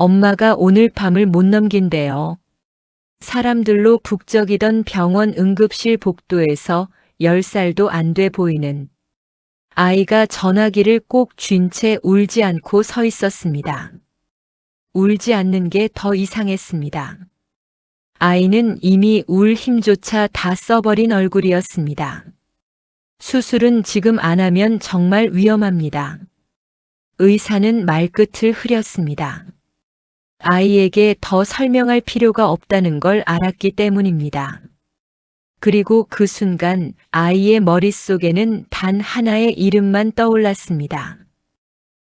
엄마가 오늘 밤을 못 넘긴대요. 사람들로 북적이던 병원 응급실 복도에서 10살도 안 돼 보이는 아이가 전화기를 꼭 쥔 채 울지 않고 서 있었습니다. 울지 않는 게 더 이상했습니다. 아이는 이미 울 힘조차 다 써버린 얼굴이었습니다. 수술은 지금 안 하면 정말 위험합니다. 의사는 말끝을 흐렸습니다. 아이에게 더 설명할 필요가 없다는 걸 알았기 때문입니다. 그리고 그 순간 아이의 머릿속에는 단 하나의 이름만 떠올랐습니다.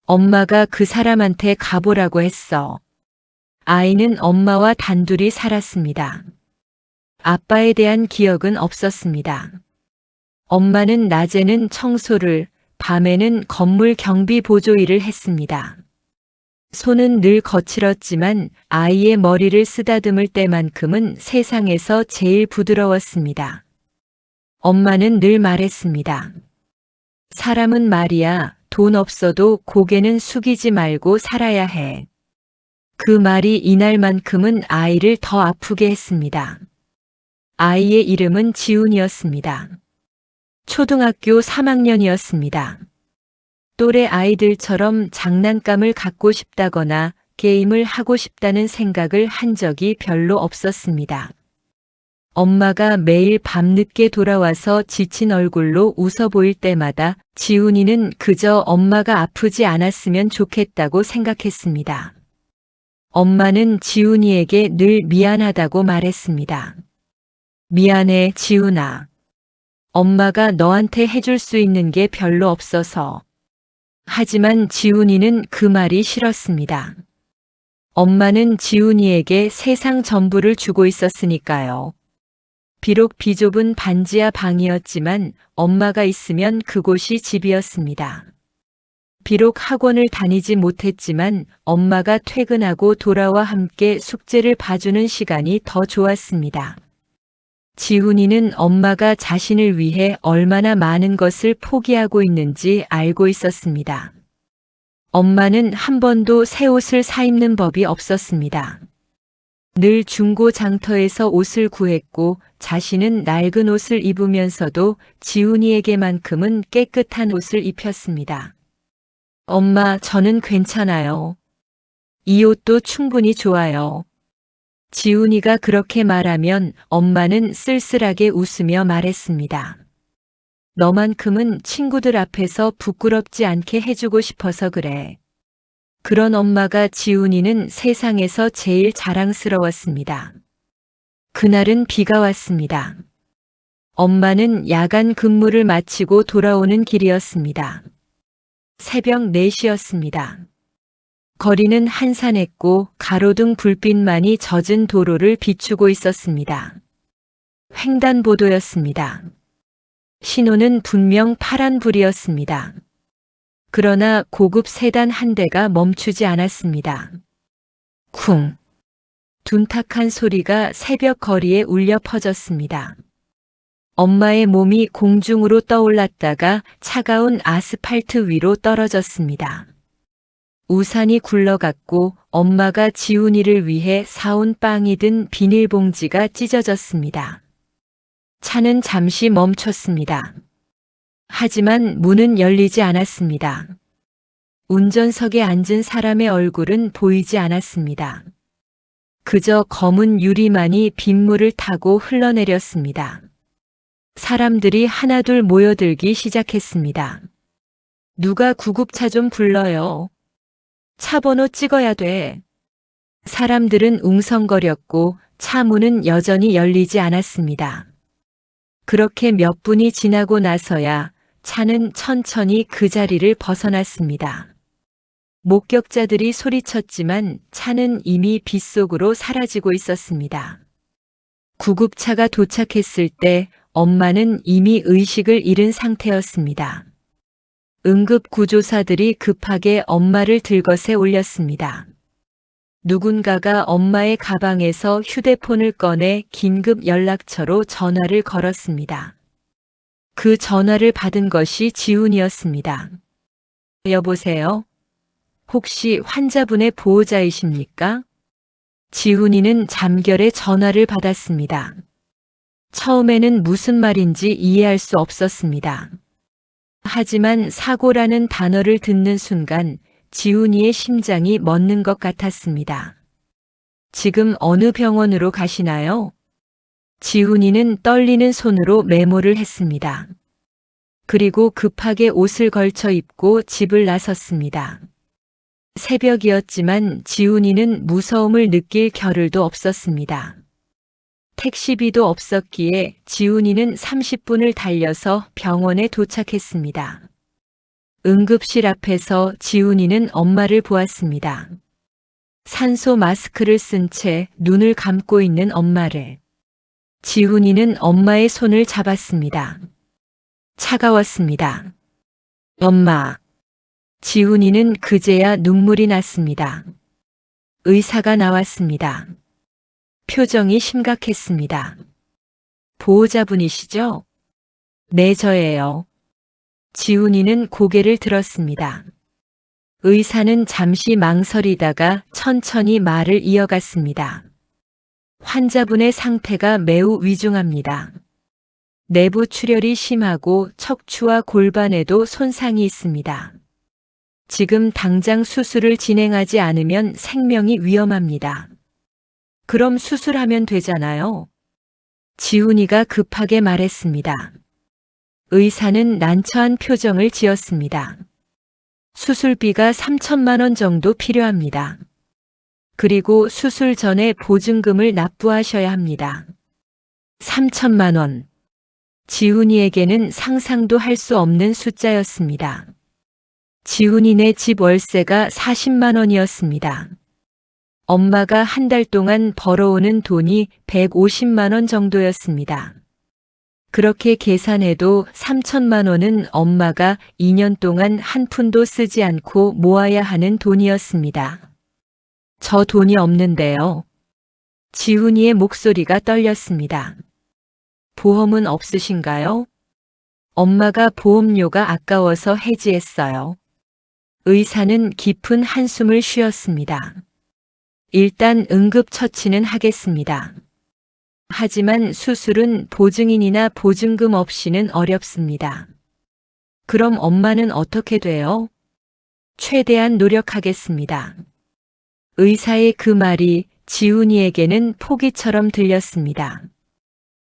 엄마가 그 사람한테 가보라고 했어. 아이는 엄마와 단둘이 살았습니다. 아빠에 대한 기억은 없었습니다. 엄마는 낮에는 청소를, 밤에는 건물 경비 보조 일을 했습니다. 손은 늘 거칠었지만 아이의 머리를 쓰다듬을 때만큼은 세상에서 제일 부드러웠습니다. 엄마는 늘 말했습니다. 사람은 말이야, 돈 없어도 고개는 숙이지 말고 살아야 해. 그 말이 이날만큼은 아이를 더 아프게 했습니다. 아이의 이름은 지훈이었습니다. 초등학교 3학년이었습니다. 또래 아이들처럼 장난감을 갖고 싶다거나 게임을 하고 싶다는 생각을 한 적이 별로 없었습니다. 엄마가 매일 밤늦게 돌아와서 지친 얼굴로 웃어 보일 때마다 지훈이는 그저 엄마가 아프지 않았으면 좋겠다고 생각했습니다. 엄마는 지훈이에게 늘 미안하다고 말했습니다. 미안해, 지훈아. 엄마가 너한테 해줄 수 있는 게 별로 없어서. 하지만 지훈이는 그 말이 싫었습니다. 엄마는 지훈이에게 세상 전부를 주고 있었으니까요. 비록 비좁은 반지하 방이었지만 엄마가 있으면 그곳이 집이었습니다. 비록 학원을 다니지 못했지만 엄마가 퇴근하고 돌아와 함께 숙제를 봐주는 시간이 더 좋았습니다. 지훈이는 엄마가 자신을 위해 얼마나 많은 것을 포기하고 있는지 알고 있었습니다. 엄마는 한 번도 새 옷을 사 입는 법이 없었습니다. 늘 중고 장터에서 옷을 구했고 자신은 낡은 옷을 입으면서도 지훈이에게만큼은 깨끗한 옷을 입혔습니다. 엄마, 저는 괜찮아요. 이 옷도 충분히 좋아요. 지훈이가 그렇게 말하면 엄마는 쓸쓸하게 웃으며 말했습니다. 너만큼은 친구들 앞에서 부끄럽지 않게 해주고 싶어서 그래. 그런 엄마가 지훈이는 세상에서 제일 자랑스러웠습니다. 그날은 비가 왔습니다. 엄마는 야간 근무를 마치고 돌아오는 길이었습니다. 새벽 4시였습니다. 거리는 한산했고 가로등 불빛만이 젖은 도로를 비추고 있었습니다. 횡단보도였습니다. 신호는 분명 파란불이었습니다. 그러나 고급 세단 한 대가 멈추지 않았습니다. 쿵! 둔탁한 소리가 새벽 거리에 울려 퍼졌습니다. 엄마의 몸이 공중으로 떠올랐다가 차가운 아스팔트 위로 떨어졌습니다. 우산이 굴러갔고 엄마가 지훈이를 위해 사온 빵이 든 비닐봉지가 찢어졌습니다. 차는 잠시 멈췄습니다. 하지만 문은 열리지 않았습니다. 운전석에 앉은 사람의 얼굴은 보이지 않았습니다. 그저 검은 유리만이 빗물을 타고 흘러내렸습니다. 사람들이 하나둘 모여들기 시작했습니다. 누가 구급차 좀 불러요. 차 번호 찍어야 돼. 사람들은 웅성거렸고 차 문은 여전히 열리지 않았습니다. 그렇게 몇 분이 지나고 나서야 차는 천천히 그 자리를 벗어났습니다. 목격자들이 소리쳤지만 차는 이미 빗속으로 사라지고 있었습니다. 구급차가 도착했을 때 엄마는 이미 의식을 잃은 상태였습니다. 응급구조사들이 급하게 엄마를 들것에 올렸습니다. 누군가가 엄마의 가방에서 휴대폰을 꺼내 긴급 연락처로 전화를 걸었습니다. 그 전화를 받은 것이 지훈이었습니다. 여보세요? 혹시 환자분의 보호자이십니까? 지훈이는 잠결에 전화를 받았습니다. 처음에는 무슨 말인지 이해할 수 없었습니다. 하지만 사고라는 단어를 듣는 순간 지훈이의 심장이 멎는 것 같았습니다. 지금 어느 병원으로 가시나요? 지훈이는 떨리는 손으로 메모를 했습니다. 그리고 급하게 옷을 걸쳐 입고 집을 나섰습니다. 새벽이었지만 지훈이는 무서움을 느낄 겨를도 없었습니다. 택시비도 없었기에 지훈이는 30분을 달려서 병원에 도착했습니다. 응급실 앞에서 지훈이는 엄마를 보았습니다. 산소 마스크를 쓴 채 눈을 감고 있는 엄마를. 지훈이는 엄마의 손을 잡았습니다. 차가웠습니다. 엄마. 지훈이는 그제야 눈물이 났습니다. 의사가 나왔습니다. 표정이 심각했습니다. 보호자분이시죠? 네, 저예요. 지훈이는 고개를 들었습니다. 의사는 잠시 망설이다가 천천히 말을 이어갔습니다. 환자분의 상태가 매우 위중합니다. 내부 출혈이 심하고 척추와 골반에도 손상이 있습니다. 지금 당장 수술을 진행하지 않으면 생명이 위험합니다. 그럼 수술하면 되잖아요. 지훈이가 급하게 말했습니다. 의사는 난처한 표정을 지었습니다. 수술비가 3천만 원 정도 필요합니다. 그리고 수술 전에 보증금을 납부하셔야 합니다. 3천만 원. 지훈이에게는 상상도 할 수 없는 숫자였습니다. 지훈이네 집 월세가 40만 원이었습니다. 엄마가 한 달 동안 벌어오는 돈이 150만 원 정도였습니다. 그렇게 계산해도 3천만 원은 엄마가 2년 동안 한 푼도 쓰지 않고 모아야 하는 돈이었습니다. 저 돈이 없는데요. 지훈이의 목소리가 떨렸습니다. 보험은 없으신가요? 엄마가 보험료가 아까워서 해지했어요. 의사는 깊은 한숨을 쉬었습니다. 일단 응급처치는 하겠습니다. 하지만 수술은 보증인이나 보증금 없이는 어렵습니다. 그럼 엄마는 어떻게 돼요? 최대한 노력하겠습니다. 의사의 그 말이 지훈이에게는 포기처럼 들렸습니다.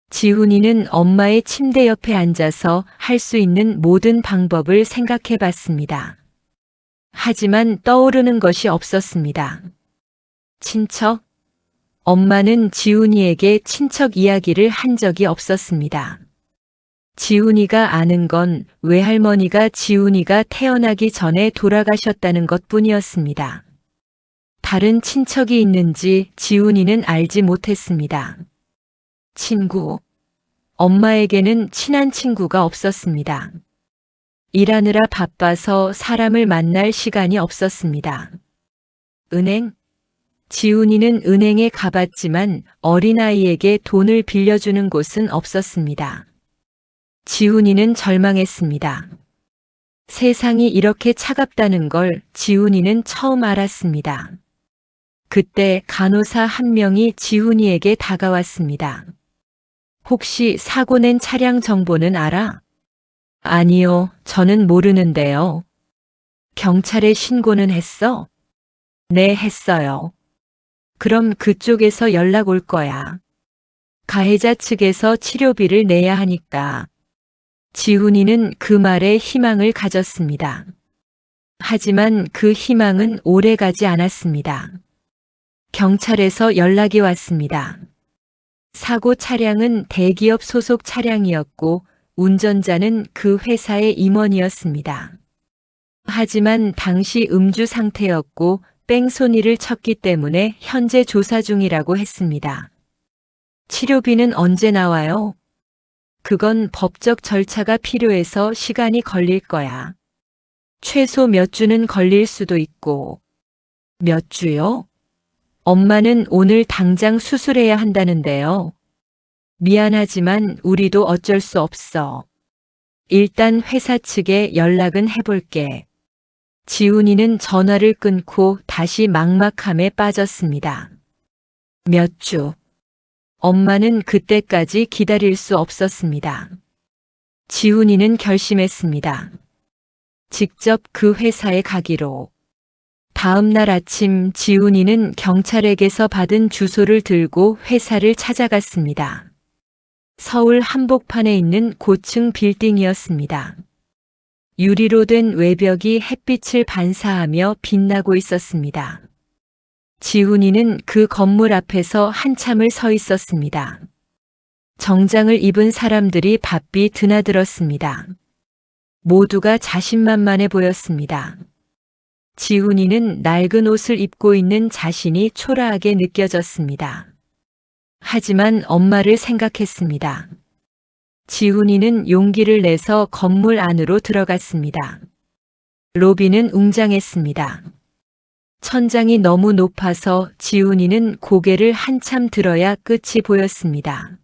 지훈이는 엄마의 침대 옆에 앉아서 할 수 있는 모든 방법을 생각해 봤습니다. 하지만 떠오르는 것이 없었습니다. 친척? 엄마는 지훈이에게 친척 이야기를 한 적이 없었습니다. 지훈이가 아는 건 외할머니가 지훈이가 태어나기 전에 돌아가셨다는 것뿐이었습니다. 다른 친척이 있는지 지훈이는 알지 못했습니다. 친구. 엄마에게는 친한 친구가 없었습니다. 일하느라 바빠서 사람을 만날 시간이 없었습니다. 은행? 지훈이는 은행에 가봤지만 어린아이에게 돈을 빌려주는 곳은 없었습니다. 지훈이는 절망했습니다. 세상이 이렇게 차갑다는 걸 지훈이는 처음 알았습니다. 그때 간호사 한 명이 지훈이에게 다가왔습니다. 혹시 사고 낸 차량 정보는 알아? 아니요, 저는 모르는데요. 경찰에 신고는 했어? 네, 했어요. 그럼 그쪽에서 연락 올 거야. 가해자 측에서 치료비를 내야 하니까. 지훈이는 그 말에 희망을 가졌습니다. 하지만 그 희망은 오래 가지 않았습니다. 경찰에서 연락이 왔습니다. 사고 차량은 대기업 소속 차량이었고 운전자는 그 회사의 임원이었습니다. 하지만 당시 음주 상태였고 뺑소니를 쳤기 때문에 현재 조사 중이라고 했습니다. 치료비는 언제 나와요? 그건 법적 절차가 필요해서 시간이 걸릴 거야. 최소 몇 주는 걸릴 수도 있고. 몇 주요? 엄마는 오늘 당장 수술해야 한다는데요. 미안하지만 우리도 어쩔 수 없어. 일단 회사 측에 연락은 해볼게. 지훈이는 전화를 끊고 다시 막막함에 빠졌습니다. 몇 주. 엄마는 그때까지 기다릴 수 없었습니다. 지훈이는 결심했습니다. 직접 그 회사에 가기로. 다음 날 아침 지훈이는 경찰에게서 받은 주소를 들고 회사를 찾아갔습니다. 서울 한복판에 있는 고층 빌딩이었습니다. 유리로 된 외벽이 햇빛을 반사하며 빛나고 있었습니다. 지훈이는 그 건물 앞에서 한참을 서 있었습니다. 정장을 입은 사람들이 바삐 드나들었습니다. 모두가 자신만만해 보였습니다. 지훈이는 낡은 옷을 입고 있는 자신이 초라하게 느껴졌습니다. 하지만 엄마를 생각했습니다. 지훈이는 용기를 내서 건물 안으로 들어갔습니다. 로비는 웅장했습니다. 천장이 너무 높아서 지훈이는 고개를 한참 들어야 끝이 보였습니다.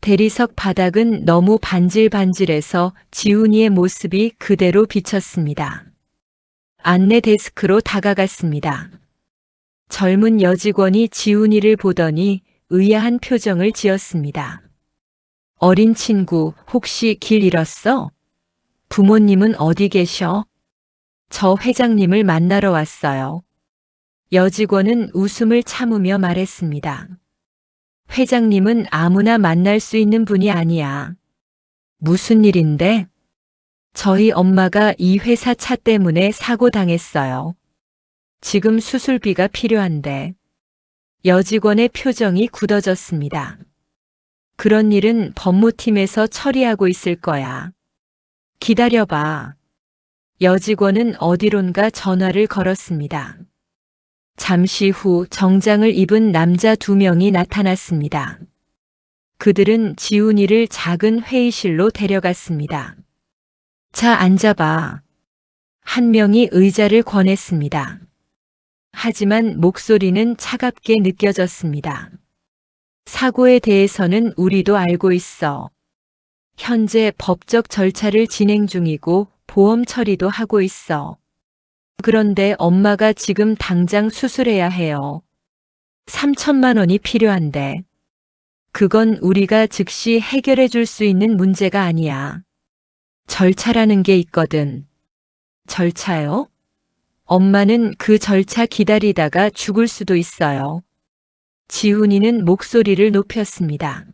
대리석 바닥은 너무 반질반질해서 지훈이의 모습이 그대로 비쳤습니다. 안내 데스크로 다가갔습니다. 젊은 여직원이 지훈이를 보더니 의아한 표정을 지었습니다. 어린 친구, 혹시 길 잃었어? 부모님은 어디 계셔? 저 회장님을 만나러 왔어요. 여직원은 웃음을 참으며 말했습니다. 회장님은 아무나 만날 수 있는 분이 아니야. 무슨 일인데? 저희 엄마가 이 회사 차 때문에 사고 당했어요. 지금 수술비가 필요한데. 여직원의 표정이 굳어졌습니다. 그런 일은 법무팀에서 처리하고 있을 거야. 기다려봐. 여직원은 어디론가 전화를 걸었습니다. 잠시 후 정장을 입은 남자 2명이 나타났습니다. 그들은 지훈이를 작은 회의실로 데려갔습니다. 자, 앉아봐. 한 명이 의자를 권했습니다. 하지만 목소리는 차갑게 느껴졌습니다. 사고에 대해서는 우리도 알고 있어. 현재 법적 절차를 진행 중이고 보험 처리도 하고 있어. 그런데 엄마가 지금 당장 수술해야 해요. 3천만 원이 필요한데. 그건 우리가 즉시 해결해 줄 수 있는 문제가 아니야. 절차라는 게 있거든. 절차요? 엄마는 그 절차 기다리다가 죽을 수도 있어요. 지훈이는 목소리를 높였습니다.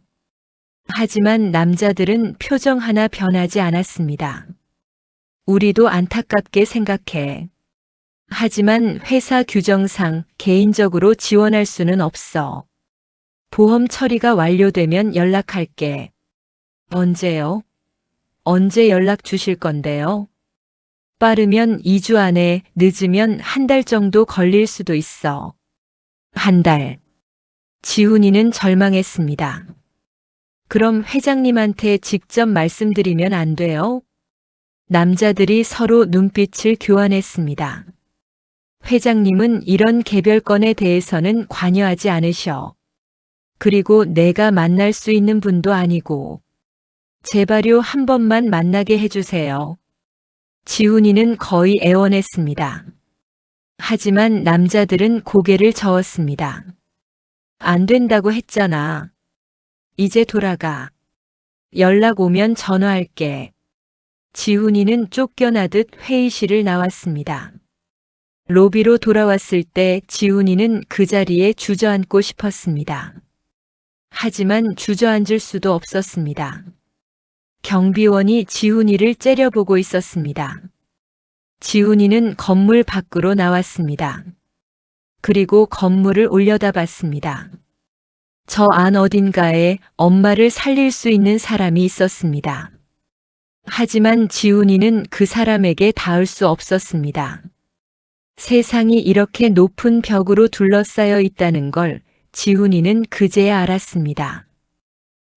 하지만 남자들은 표정 하나 변하지 않았습니다. 우리도 안타깝게 생각해. 하지만 회사 규정상 개인적으로 지원할 수는 없어. 보험 처리가 완료되면 연락할게. 언제요? 언제 연락 주실 건데요? 빠르면 2주 안에, 늦으면 1달 정도 걸릴 수도 있어. 1달. 지훈이는 절망했습니다. 그럼 회장님한테 직접 말씀드리면 안 돼요? 남자들이 서로 눈빛을 교환했습니다. 회장님은 이런 개별 건에 대해서는 관여하지 않으셔. 그리고 내가 만날 수 있는 분도 아니고. 제발요, 한 번만 만나게 해주세요. 지훈이는 거의 애원했습니다. 하지만 남자들은 고개를 저었습니다. 안 된다고 했잖아. 이제 돌아가. 연락 오면 전화할게. 지훈이는 쫓겨나듯 회의실을 나왔습니다. 로비로 돌아왔을 때 지훈이는 그 자리에 주저앉고 싶었습니다. 하지만 주저앉을 수도 없었습니다. 경비원이 지훈이를 째려보고 있었습니다. 지훈이는 건물 밖으로 나왔습니다. 그리고 건물을 올려다봤습니다. 저 안 어딘가에 엄마를 살릴 수 있는 사람이 있었습니다. 하지만 지훈이는 그 사람에게 닿을 수 없었습니다. 세상이 이렇게 높은 벽으로 둘러싸여 있다는 걸 지훈이는 그제야 알았습니다.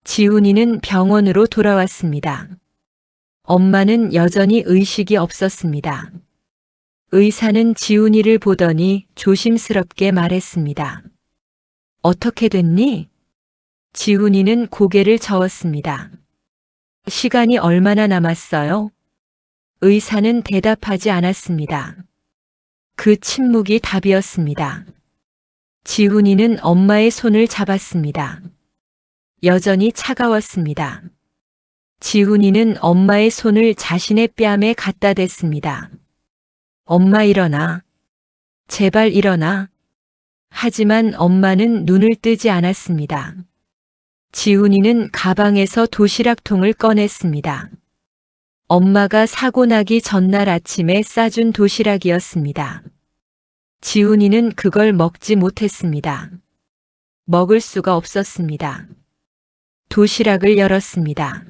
지훈이는 병원으로 돌아왔습니다. 엄마는 여전히 의식이 없었습니다. 의사는 지훈이를 보더니 조심스럽게 말했습니다. 어떻게 됐니? 지훈이는 고개를 저었습니다. 시간이 얼마나 남았어요? 의사는 대답하지 않았습니다. 그 침묵이 답이었습니다. 지훈이는 엄마의 손을 잡았습니다. 여전히 차가웠습니다. 지훈이는 엄마의 손을 자신의 뺨에 갖다 댔습니다. 엄마 일어나. 제발 일어나. 하지만 엄마는 눈을 뜨지 않았습니다. 지훈이는 가방에서 도시락통을 꺼냈습니다. 엄마가 사고 나기 전날 아침에 싸준 도시락이었습니다. 지훈이는 그걸 먹지 못했습니다. 먹을 수가 없었습니다. 도시락을 열었습니다.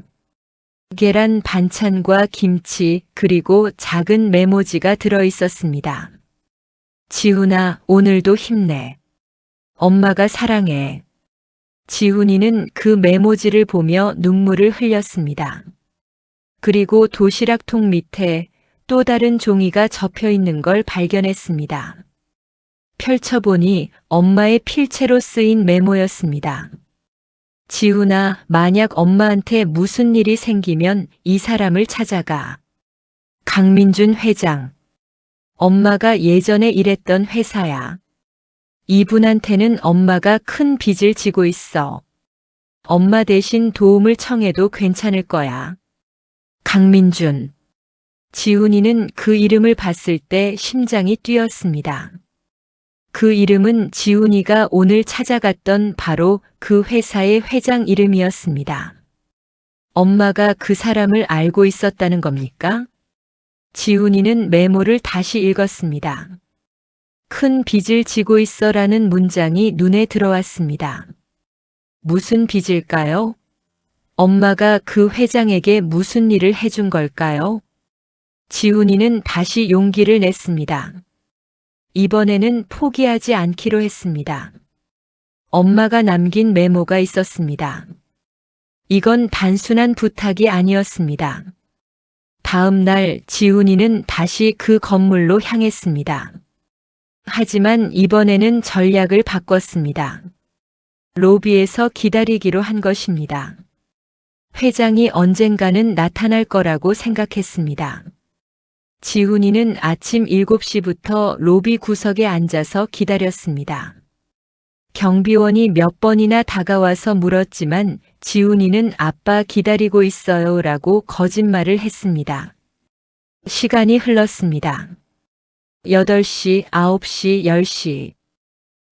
계란 반찬과 김치 그리고 작은 메모지가 들어 있었습니다. 지훈아, 오늘도 힘내. 엄마가 사랑해. 지훈이는 그 메모지를 보며 눈물을 흘렸습니다. 그리고 도시락통 밑에 또 다른 종이가 접혀 있는 걸 발견했습니다. 펼쳐보니 엄마의 필체로 쓰인 메모였습니다. 지훈아, 만약 엄마한테 무슨 일이 생기면 이 사람을 찾아가. 강민준 회장. 엄마가 예전에 일했던 회사야. 이분한테는 엄마가 큰 빚을 지고 있어. 엄마 대신 도움을 청해도 괜찮을 거야. 강민준. 지훈이는 그 이름을 봤을 때 심장이 뛰었습니다. 그 이름은 지훈이가 오늘 찾아갔던 바로 그 회사의 회장 이름이었습니다. 엄마가 그 사람을 알고 있었다는 겁니까? 지훈이는 메모를 다시 읽었습니다. 큰 빚을 지고 있어라는 문장이 눈에 들어왔습니다. 무슨 빚일까요? 엄마가 그 회장에게 무슨 일을 해준 걸까요? 지훈이는 다시 용기를 냈습니다. 이번에는 포기하지 않기로 했습니다. 엄마가 남긴 메모가 있었습니다. 이건 단순한 부탁이 아니었습니다. 다음 날 지훈이는 다시 그 건물로 향했습니다. 하지만 이번에는 전략을 바꿨습니다. 로비에서 기다리기로 한 것입니다. 회장이 언젠가는 나타날 거라고 생각했습니다. 지훈이는 아침 7시부터 로비 구석에 앉아서 기다렸습니다. 경비원이 몇 번이나 다가와서 물었지만 지훈이는 아빠 기다리고 있어요 라고 거짓말을 했습니다. 시간이 흘렀습니다. 8시, 9시, 10시.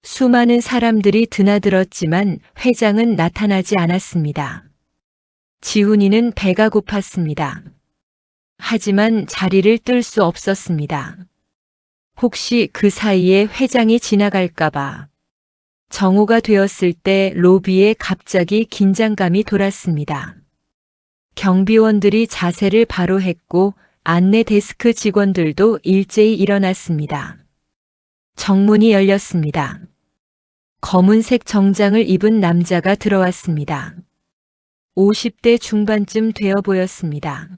수많은 사람들이 드나들었지만 회장은 나타나지 않았습니다. 지훈이는 배가 고팠습니다. 하지만 자리를 뜰 수 없었습니다. 혹시 그 사이에 회장이 지나갈까봐. 정오가 되었을 때 로비에 갑자기 긴장감이 돌았습니다. 경비원들이 자세를 바로 했고 안내 데스크 직원들도 일제히 일어났습니다. 정문이 열렸습니다. 검은색 정장을 입은 남자가 들어왔습니다. 50대 중반쯤 되어 보였습니다.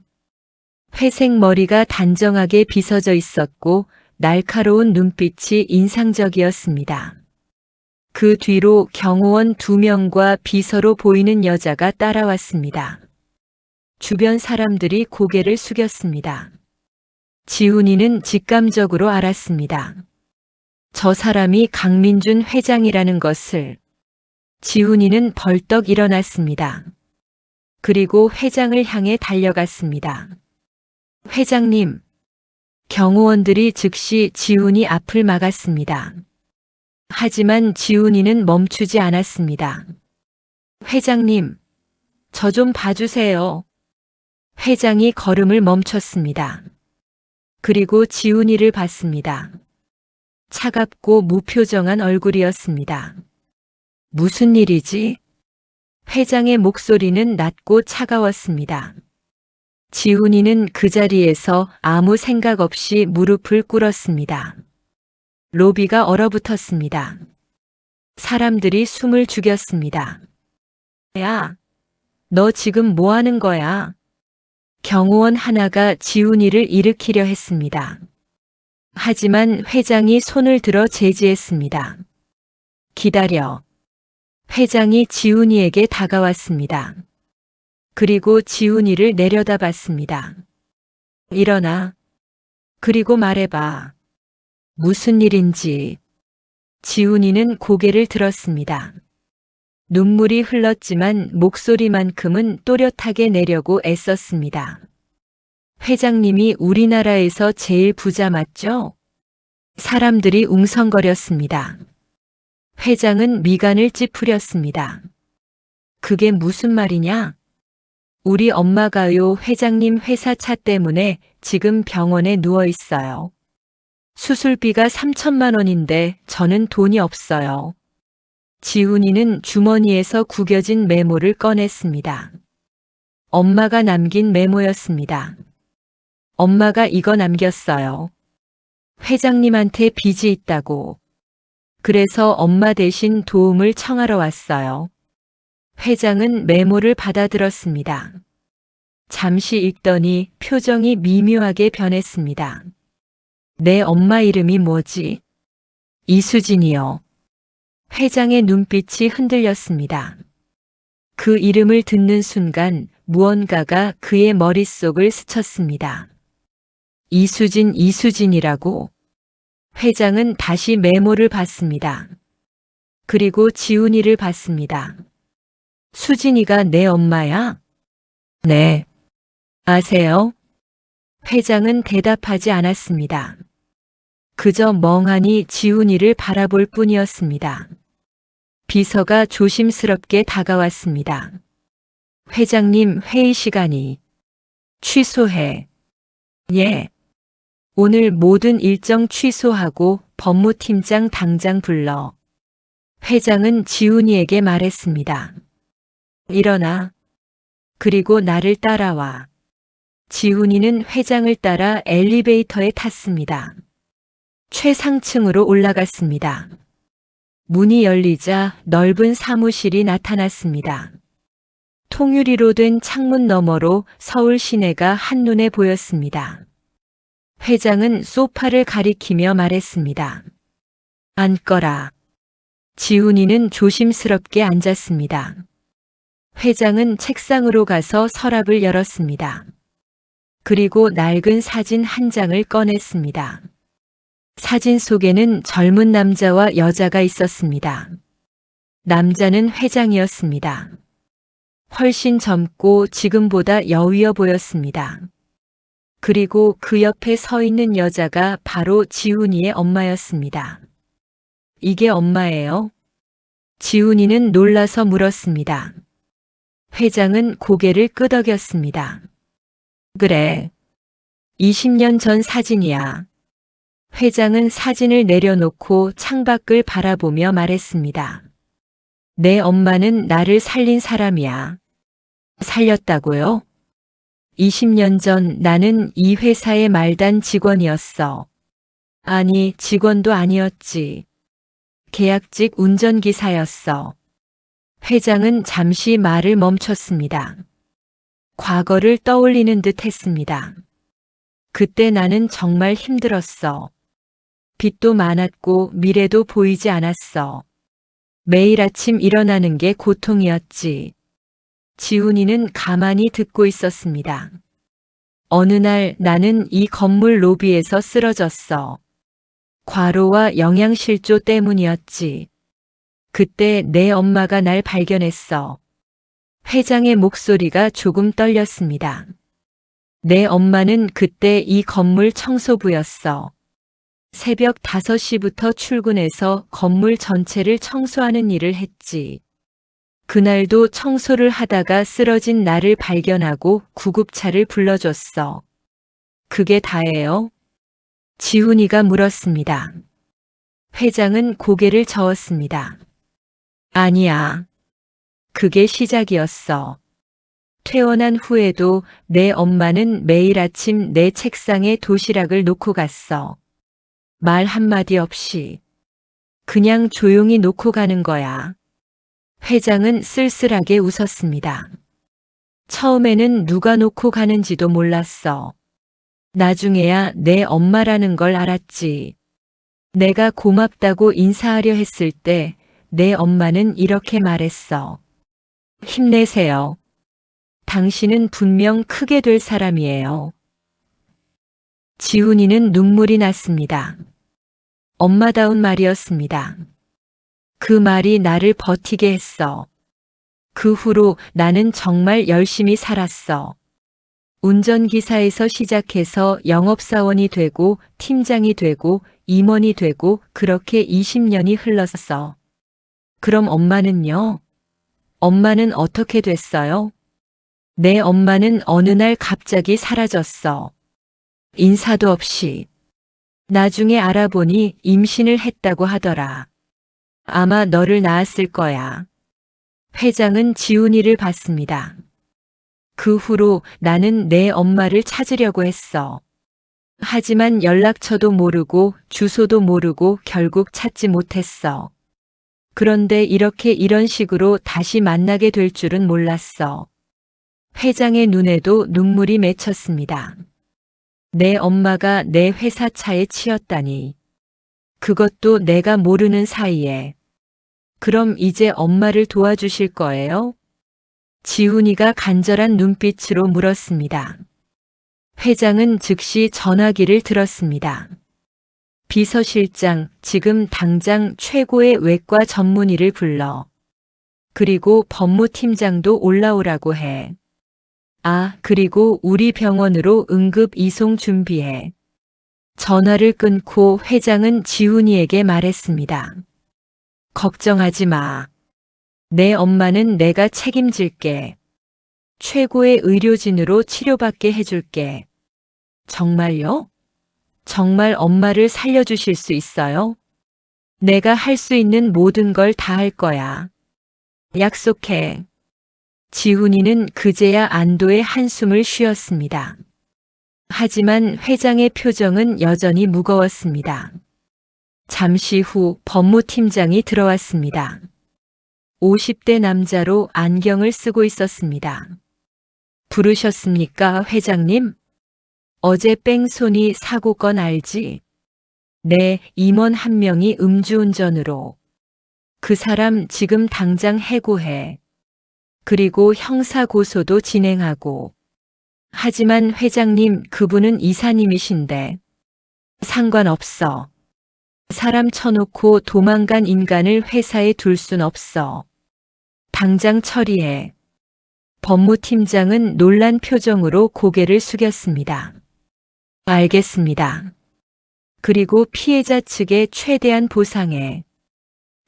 회색 머리가 단정하게 빗어져 있었고 날카로운 눈빛이 인상적이었습니다. 그 뒤로 경호원 2명과 비서로 보이는 여자가 따라왔습니다. 주변 사람들이 고개를 숙였습니다. 지훈이는 직감적으로 알았습니다. 저 사람이 강민준 회장이라는 것을. 지훈이는 벌떡 일어났습니다. 그리고 회장을 향해 달려갔습니다. 회장님. 경호원들이 즉시 지훈이 앞을 막았습니다. 하지만 지훈이는 멈추지 않았습니다. 회장님, 저 좀 봐주세요. 회장이 걸음을 멈췄습니다. 그리고 지훈이를 봤습니다. 차갑고 무표정한 얼굴이었습니다. 무슨 일이지? 회장의 목소리는 낮고 차가웠습니다. 지훈이는 그 자리에서 아무 생각 없이 무릎을 꿇었습니다. 로비가 얼어붙었습니다. 사람들이 숨을 죽였습니다. 야, 너 지금 뭐 하는 거야? 경호원 하나가 지훈이를 일으키려 했습니다. 하지만 회장이 손을 들어 제지했습니다. 기다려. 회장이 지훈이에게 다가왔습니다. 그리고 지훈이를 내려다봤습니다. 일어나. 그리고 말해봐. 무슨 일인지. 지훈이는 고개를 들었습니다. 눈물이 흘렀지만 목소리만큼은 또렷하게 내려고 애썼습니다. 회장님이 우리나라에서 제일 부자 맞죠? 사람들이 웅성거렸습니다. 회장은 미간을 찌푸렸습니다. 그게 무슨 말이냐? 우리 엄마가요, 회장님 회사 차 때문에 지금 병원에 누워 있어요. 수술비가 3천만 원인데 저는 돈이 없어요. 지훈이는 주머니에서 구겨진 메모를 꺼냈습니다. 엄마가 남긴 메모였습니다. 엄마가 이거 남겼어요. 회장님한테 빚이 있다고. 그래서 엄마 대신 도움을 청하러 왔어요. 회장은 메모를 받아들었습니다. 잠시 읽더니 표정이 미묘하게 변했습니다. 내 엄마 이름이 뭐지? 이수진이요. 회장의 눈빛이 흔들렸습니다. 그 이름을 듣는 순간 무언가가 그의 머릿속을 스쳤습니다. 이수진이라고. 회장은 다시 메모를 봤습니다. 그리고 지훈이를 봤습니다. 수진이가 내 엄마야? 네. 아세요? 회장은 대답하지 않았습니다. 그저 멍하니 지훈이를 바라볼 뿐이었습니다. 비서가 조심스럽게 다가왔습니다. 회장님, 회의 시간이. 취소해. 예. 오늘 모든 일정 취소하고 법무팀장 당장 불러. 회장은 지훈이에게 말했습니다. 일어나. 그리고 나를 따라와. 지훈이는 회장을 따라 엘리베이터에 탔습니다. 최상층으로 올라갔습니다. 문이 열리자 넓은 사무실이 나타났습니다. 통유리로 된 창문 너머로 서울 시내가 한눈에 보였습니다. 회장은 소파를 가리키며 말했습니다. 앉거라. 지훈이는 조심스럽게 앉았습니다. 회장은 책상으로 가서 서랍을 열었습니다. 그리고 낡은 사진 한 장을 꺼냈습니다. 사진 속에는 젊은 남자와 여자가 있었습니다. 남자는 회장이었습니다. 훨씬 젊고 지금보다 여위어 보였습니다. 그리고 그 옆에 서 있는 여자가 바로 지훈이의 엄마였습니다. 이게 엄마예요? 지훈이는 놀라서 물었습니다. 회장은 고개를 끄덕였습니다. 그래. 20년 전 사진이야. 회장은 사진을 내려놓고 창밖을 바라보며 말했습니다. 내 엄마는 나를 살린 사람이야. 살렸다고요? 20년 전 나는 이 회사의 말단 직원이었어. 아니, 직원도 아니었지. 계약직 운전기사였어. 회장은 잠시 말을 멈췄습니다. 과거를 떠올리는 듯 했습니다. 그때 나는 정말 힘들었어. 빚도 많았고 미래도 보이지 않았어. 매일 아침 일어나는 게 고통이었지. 지훈이는 가만히 듣고 있었습니다. 어느 날 나는 이 건물 로비에서 쓰러졌어. 과로와 영양실조 때문이었지. 그때 내 엄마가 날 발견했어. 회장의 목소리가 조금 떨렸습니다. 내 엄마는 그때 이 건물 청소부였어. 새벽 5시부터 출근해서 건물 전체를 청소하는 일을 했지. 그날도 청소를 하다가 쓰러진 나를 발견하고 구급차를 불러줬어. 그게 다예요? 지훈이가 물었습니다. 회장은 고개를 저었습니다. 아니야. 그게 시작이었어. 퇴원한 후에도 내 엄마는 매일 아침 내 책상에 도시락을 놓고 갔어. 말 한마디 없이. 그냥 조용히 놓고 가는 거야. 회장은 쓸쓸하게 웃었습니다. 처음에는 누가 놓고 가는지도 몰랐어. 나중에야 내 엄마라는 걸 알았지. 내가 고맙다고 인사하려 했을 때 내 엄마는 이렇게 말했어. 힘내세요. 당신은 분명 크게 될 사람이에요. 지훈이는 눈물이 났습니다. 엄마다운 말이었습니다. 그 말이 나를 버티게 했어. 그 후로 나는 정말 열심히 살았어. 운전기사에서 시작해서 영업사원이 되고 팀장이 되고 임원이 되고 그렇게 20년이 흘렀어. 그럼 엄마는요? 엄마는 어떻게 됐어요? 내 엄마는 어느 날 갑자기 사라졌어. 인사도 없이. 나중에 알아보니 임신을 했다고 하더라. 아마 너를 낳았을 거야. 회장은 지훈이를 봤습니다. 그 후로 나는 내 엄마를 찾으려고 했어. 하지만 연락처도 모르고 주소도 모르고 결국 찾지 못했어. 그런데 이렇게 이런 식으로 다시 만나게 될 줄은 몰랐어. 회장의 눈에도 눈물이 맺혔습니다. 내 엄마가 내 회사 차에 치였다니. 그것도 내가 모르는 사이에. 그럼 이제 엄마를 도와주실 거예요? 지훈이가 간절한 눈빛으로 물었습니다. 회장은 즉시 전화기를 들었습니다. 비서실장, 지금 당장 최고의 외과 전문의를 불러. 그리고 법무팀장도 올라오라고 해. 아, 그리고 우리 병원으로 응급 이송 준비해. 전화를 끊고 회장은 지훈이에게 말했습니다. 걱정하지 마. 내 엄마는 내가 책임질게. 최고의 의료진으로 치료받게 해줄게. 정말요? 정말 엄마를 살려주실 수 있어요? 내가 할 수 있는 모든 걸 다 할 거야. 약속해. 지훈이는 그제야 안도의 한숨을 쉬었습니다. 하지만 회장의 표정은 여전히 무거웠습니다. 잠시 후 법무팀장이 들어왔습니다. 50대 남자로 안경을 쓰고 있었습니다. 부르셨습니까, 회장님? 어제 뺑소니 사고건 알지? 네, 임원 한 명이 음주운전으로. 그 사람 지금 당장 해고해. 그리고 형사고소도 진행하고. 하지만 회장님, 그분은 이사님이신데. 상관없어. 사람 쳐놓고 도망간 인간을 회사에 둘 순 없어. 당장 처리해. 법무팀장은 놀란 표정으로 고개를 숙였습니다. 알겠습니다. 그리고 피해자 측에 최대한 보상해.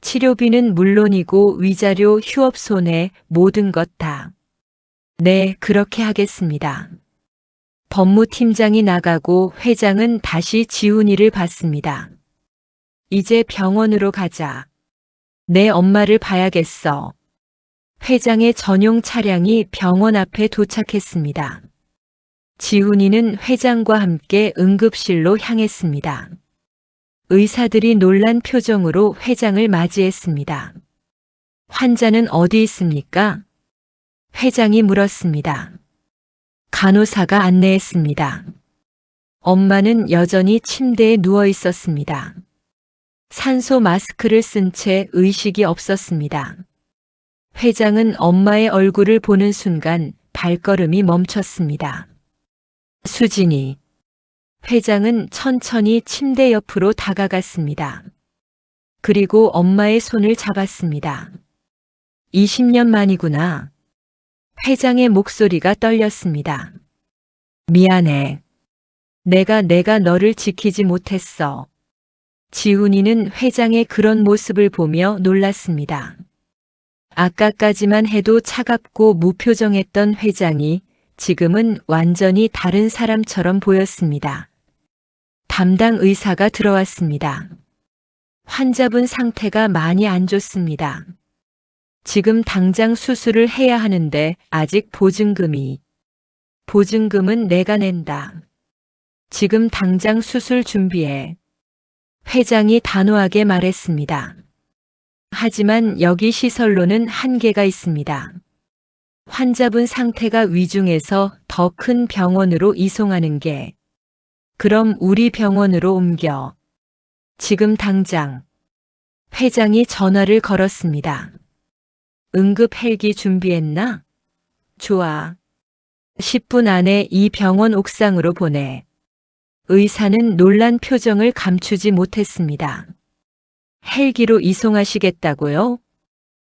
치료비는 물론이고 위자료, 휴업 손해, 모든 것 다. 네, 그렇게 하겠습니다. 법무팀장이 나가고 회장은 다시 지훈이를 봤습니다. 이제 병원으로 가자. 내 엄마를 봐야겠어. 회장의 전용 차량이 병원 앞에 도착했습니다. 지훈이는 회장과 함께 응급실로 향했습니다. 의사들이 놀란 표정으로 회장을 맞이했습니다. 환자는 어디 있습니까? 회장이 물었습니다. 간호사가 안내했습니다. 엄마는 여전히 침대에 누워 있었습니다. 산소 마스크를 쓴 채 의식이 없었습니다. 회장은 엄마의 얼굴을 보는 순간 발걸음이 멈췄습니다. 수진이. 회장은 천천히 침대 옆으로 다가갔습니다. 그리고 엄마의 손을 잡았습니다. 20년 만이구나. 회장의 목소리가 떨렸습니다. 미안해. 내가 너를 지키지 못했어. 지훈이는 회장의 그런 모습을 보며 놀랐습니다. 아까까지만 해도 차갑고 무표정했던 회장이 지금은 완전히 다른 사람처럼 보였습니다. 담당 의사가 들어왔습니다. 환자분 상태가 많이 안 좋습니다. 지금 당장 수술을 해야 하는데 아직 보증금은 내가 낸다. 지금 당장 수술 준비해. 회장이 단호하게 말했습니다. 하지만 여기 시설로는 한계가 있습니다. 환자분 상태가 위중해서 더 큰 병원으로 이송하는 게. 그럼 우리 병원으로 옮겨. 지금 당장. 회장이 전화를 걸었습니다. 응급 헬기 준비했나? 좋아. 10분 안에 이 병원 옥상으로 보내. 의사는 놀란 표정을 감추지 못했습니다. 헬기로 이송하시겠다고요?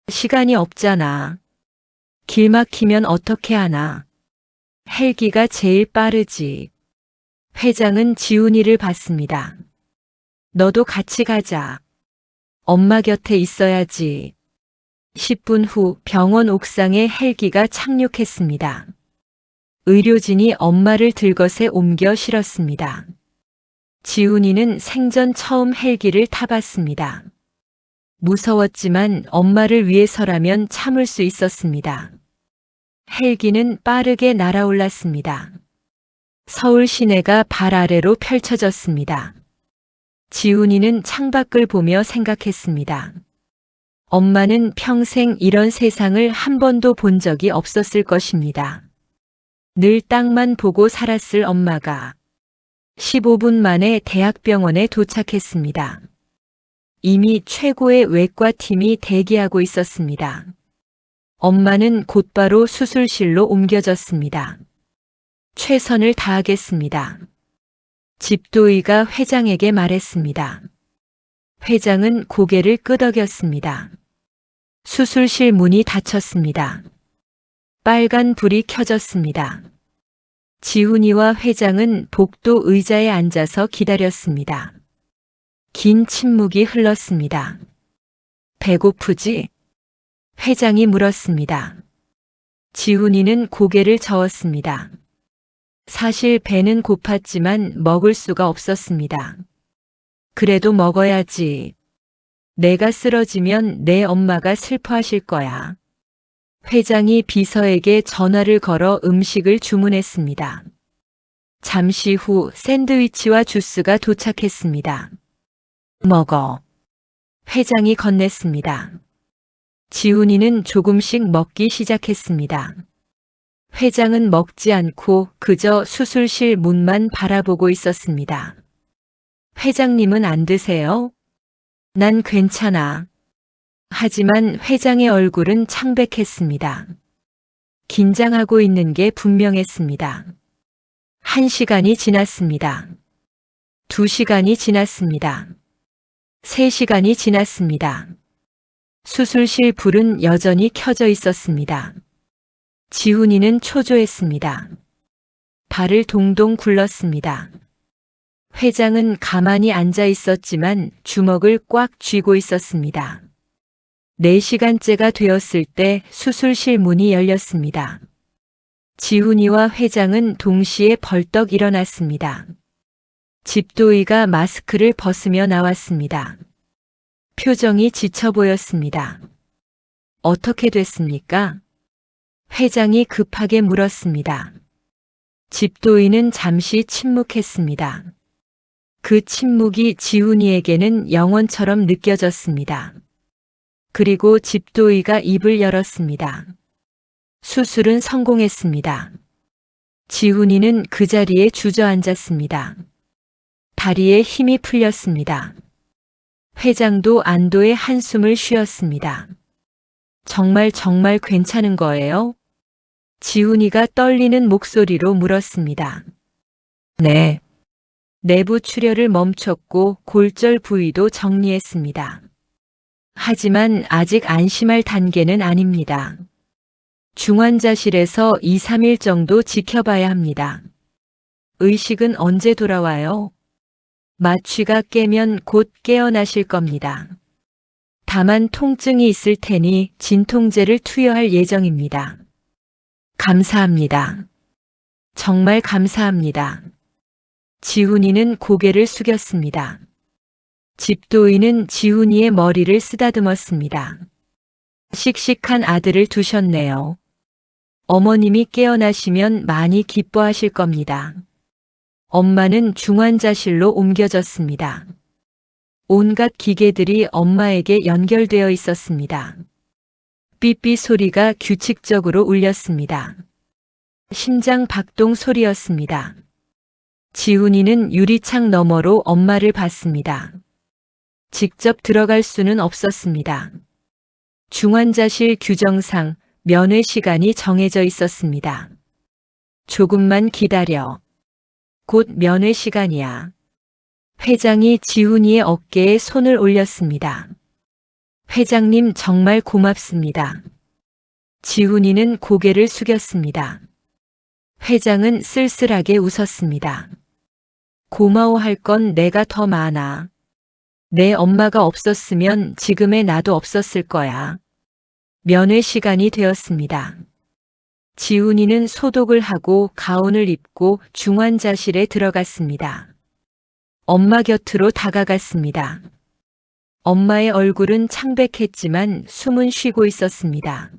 시간이 없잖아. 길 막히면 어떻게 하나. 헬기가 제일 빠르지. 회장은 지훈이를 봤습니다. 너도 같이 가자. 엄마 곁에 있어야지. 10분 후 병원 옥상에 헬기가 착륙했습니다. 의료진이 엄마를 들것에 옮겨 실었습니다. 지훈이는 생전 처음 헬기를 타봤습니다. 무서웠지만 엄마를 위해서라면 참을 수 있었습니다. 헬기는 빠르게 날아올랐습니다. 서울 시내가 발 아래로 펼쳐졌습니다. 지훈이는 창밖을 보며 생각했습니다. 엄마는 평생 이런 세상을 한 번도 본 적이 없었을 것입니다. 늘 땅만 보고 살았을 엄마가 15분 만에 대학병원에 도착했습니다. 이미 최고의 외과팀이 대기하고 있었습니다. 엄마는 곧바로 수술실로 옮겨졌습니다. 최선을 다하겠습니다. 집도의가 회장에게 말했습니다. 회장은 고개를 끄덕였습니다. 수술실 문이 닫혔습니다. 빨간 불이 켜졌습니다. 지훈이와 회장은 복도 의자에 앉아서 기다렸습니다. 긴 침묵이 흘렀습니다. 배고프지? 회장이 물었습니다. 지훈이는 고개를 저었습니다. 사실 배는 고팠지만 먹을 수가 없었습니다. 그래도 먹어야지. 내가 쓰러지면 내 엄마가 슬퍼하실 거야. 회장이 비서에게 전화를 걸어 음식을 주문했습니다. 잠시 후 샌드위치와 주스가 도착했습니다. 먹어. 회장이 건넸습니다. 지훈이는 조금씩 먹기 시작했습니다. 회장은 먹지 않고 그저 수술실 문만 바라보고 있었습니다. 회장님은 안 드세요? 난 괜찮아. 하지만 회장의 얼굴은 창백했습니다. 긴장하고 있는 게 분명했습니다. 1시간이 지났습니다. 2시간이 지났습니다. 3시간이 지났습니다. 수술실 불은 여전히 켜져 있었습니다. 지훈이는 초조했습니다. 발을 동동 굴렀습니다. 회장은 가만히 앉아 있었지만 주먹을 꽉 쥐고 있었습니다. 4시간째가 되었을 때 수술실 문이 열렸습니다. 지훈이와 회장은 동시에 벌떡 일어났습니다. 집도의가 마스크를 벗으며 나왔습니다. 표정이 지쳐 보였습니다. 어떻게 됐습니까? 회장이 급하게 물었습니다. 집도의는 잠시 침묵했습니다. 그 침묵이 지훈이에게는 영원처럼 느껴졌습니다. 그리고 집도의가 입을 열었습니다. 수술은 성공했습니다. 지훈이는 그 자리에 주저앉았습니다. 다리에 힘이 풀렸습니다. 회장도 안도의 한숨을 쉬었습니다. 정말 괜찮은 거예요? 지훈이가 떨리는 목소리로 물었습니다. 네. 내부 출혈을 멈췄고 골절 부위도 정리했습니다. 하지만 아직 안심할 단계는 아닙니다. 중환자실에서 2, 3일 정도 지켜봐야 합니다. 의식은 언제 돌아와요? 마취가 깨면 곧 깨어나실 겁니다. 다만 통증이 있을 테니 진통제를 투여할 예정입니다. 감사합니다. 정말 감사합니다. 지훈이는 고개를 숙였습니다. 집도의는 지훈이의 머리를 쓰다듬었습니다. 씩씩한 아들을 두셨네요. 어머님이 깨어나시면 많이 기뻐하실 겁니다. 엄마는 중환자실로 옮겨졌습니다. 온갖 기계들이 엄마에게 연결되어 있었습니다. 삐삐 소리가 규칙적으로 울렸습니다. 심장 박동 소리였습니다. 지훈이는 유리창 너머로 엄마를 봤습니다. 직접 들어갈 수는 없었습니다. 중환자실 규정상 면회 시간이 정해져 있었습니다. 조금만 기다려. 곧 면회 시간이야. 회장이 지훈이의 어깨에 손을 올렸습니다. 회장님 정말 고맙습니다. 지훈이는 고개를 숙였습니다. 회장은 쓸쓸하게 웃었습니다. 고마워할 건 내가 더 많아. 내 엄마가 없었으면 지금의 나도 없었을 거야. 면회 시간이 되었습니다. 지훈이는 소독을 하고 가운을 입고 중환자실에 들어갔습니다. 엄마 곁으로 다가갔습니다. 엄마의 얼굴은 창백했지만 숨은 쉬고 있었습니다.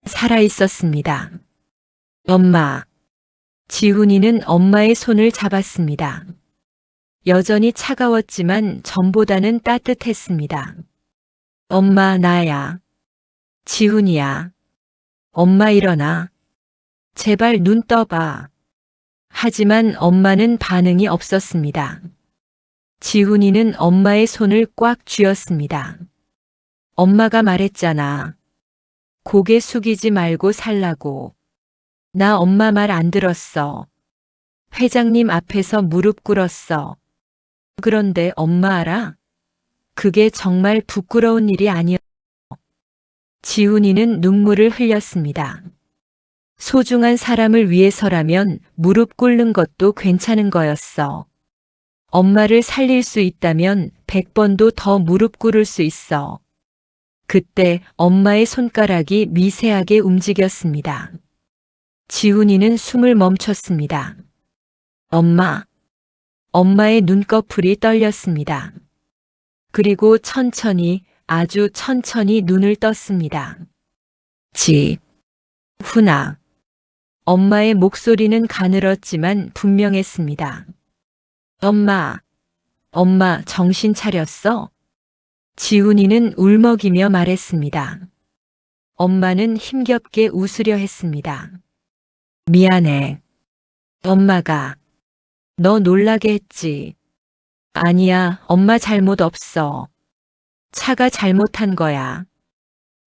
살아 있었습니다. 엄마. 지훈이는 엄마의 손을 잡았습니다. 여전히 차가웠지만 전보다는 따뜻했습니다. 엄마, 나야. 지훈이야. 엄마 일어나. 제발 눈 떠봐. 하지만 엄마는 반응이 없었습니다. 지훈이는 엄마의 손을 꽉 쥐었습니다. 엄마가 말했잖아. 고개 숙이지 말고 살라고. 나 엄마 말 안 들었어. 회장님 앞에서 무릎 꿇었어. 그런데 엄마 알아? 그게 정말 부끄러운 일이 아니었어. 지훈이는 눈물을 흘렸습니다. 소중한 사람을 위해서라면 무릎 꿇는 것도 괜찮은 거였어. 엄마를 살릴 수 있다면 100번도 더 무릎 꿇을 수 있어. 그때 엄마의 손가락이 미세하게 움직였습니다. 지훈이는 숨을 멈췄습니다. 엄마. 엄마의 눈꺼풀이 떨렸습니다. 그리고 천천히, 아주 천천히 눈을 떴습니다. 훈아. 엄마의 목소리는 가늘었지만 분명했습니다. 엄마. 엄마 정신 차렸어? 지훈이는 울먹이며 말했습니다. 엄마는 힘겹게 웃으려 했습니다. 미안해. 엄마가 너 놀라게 했지. 아니야, 엄마 잘못 없어. 차가 잘못한 거야.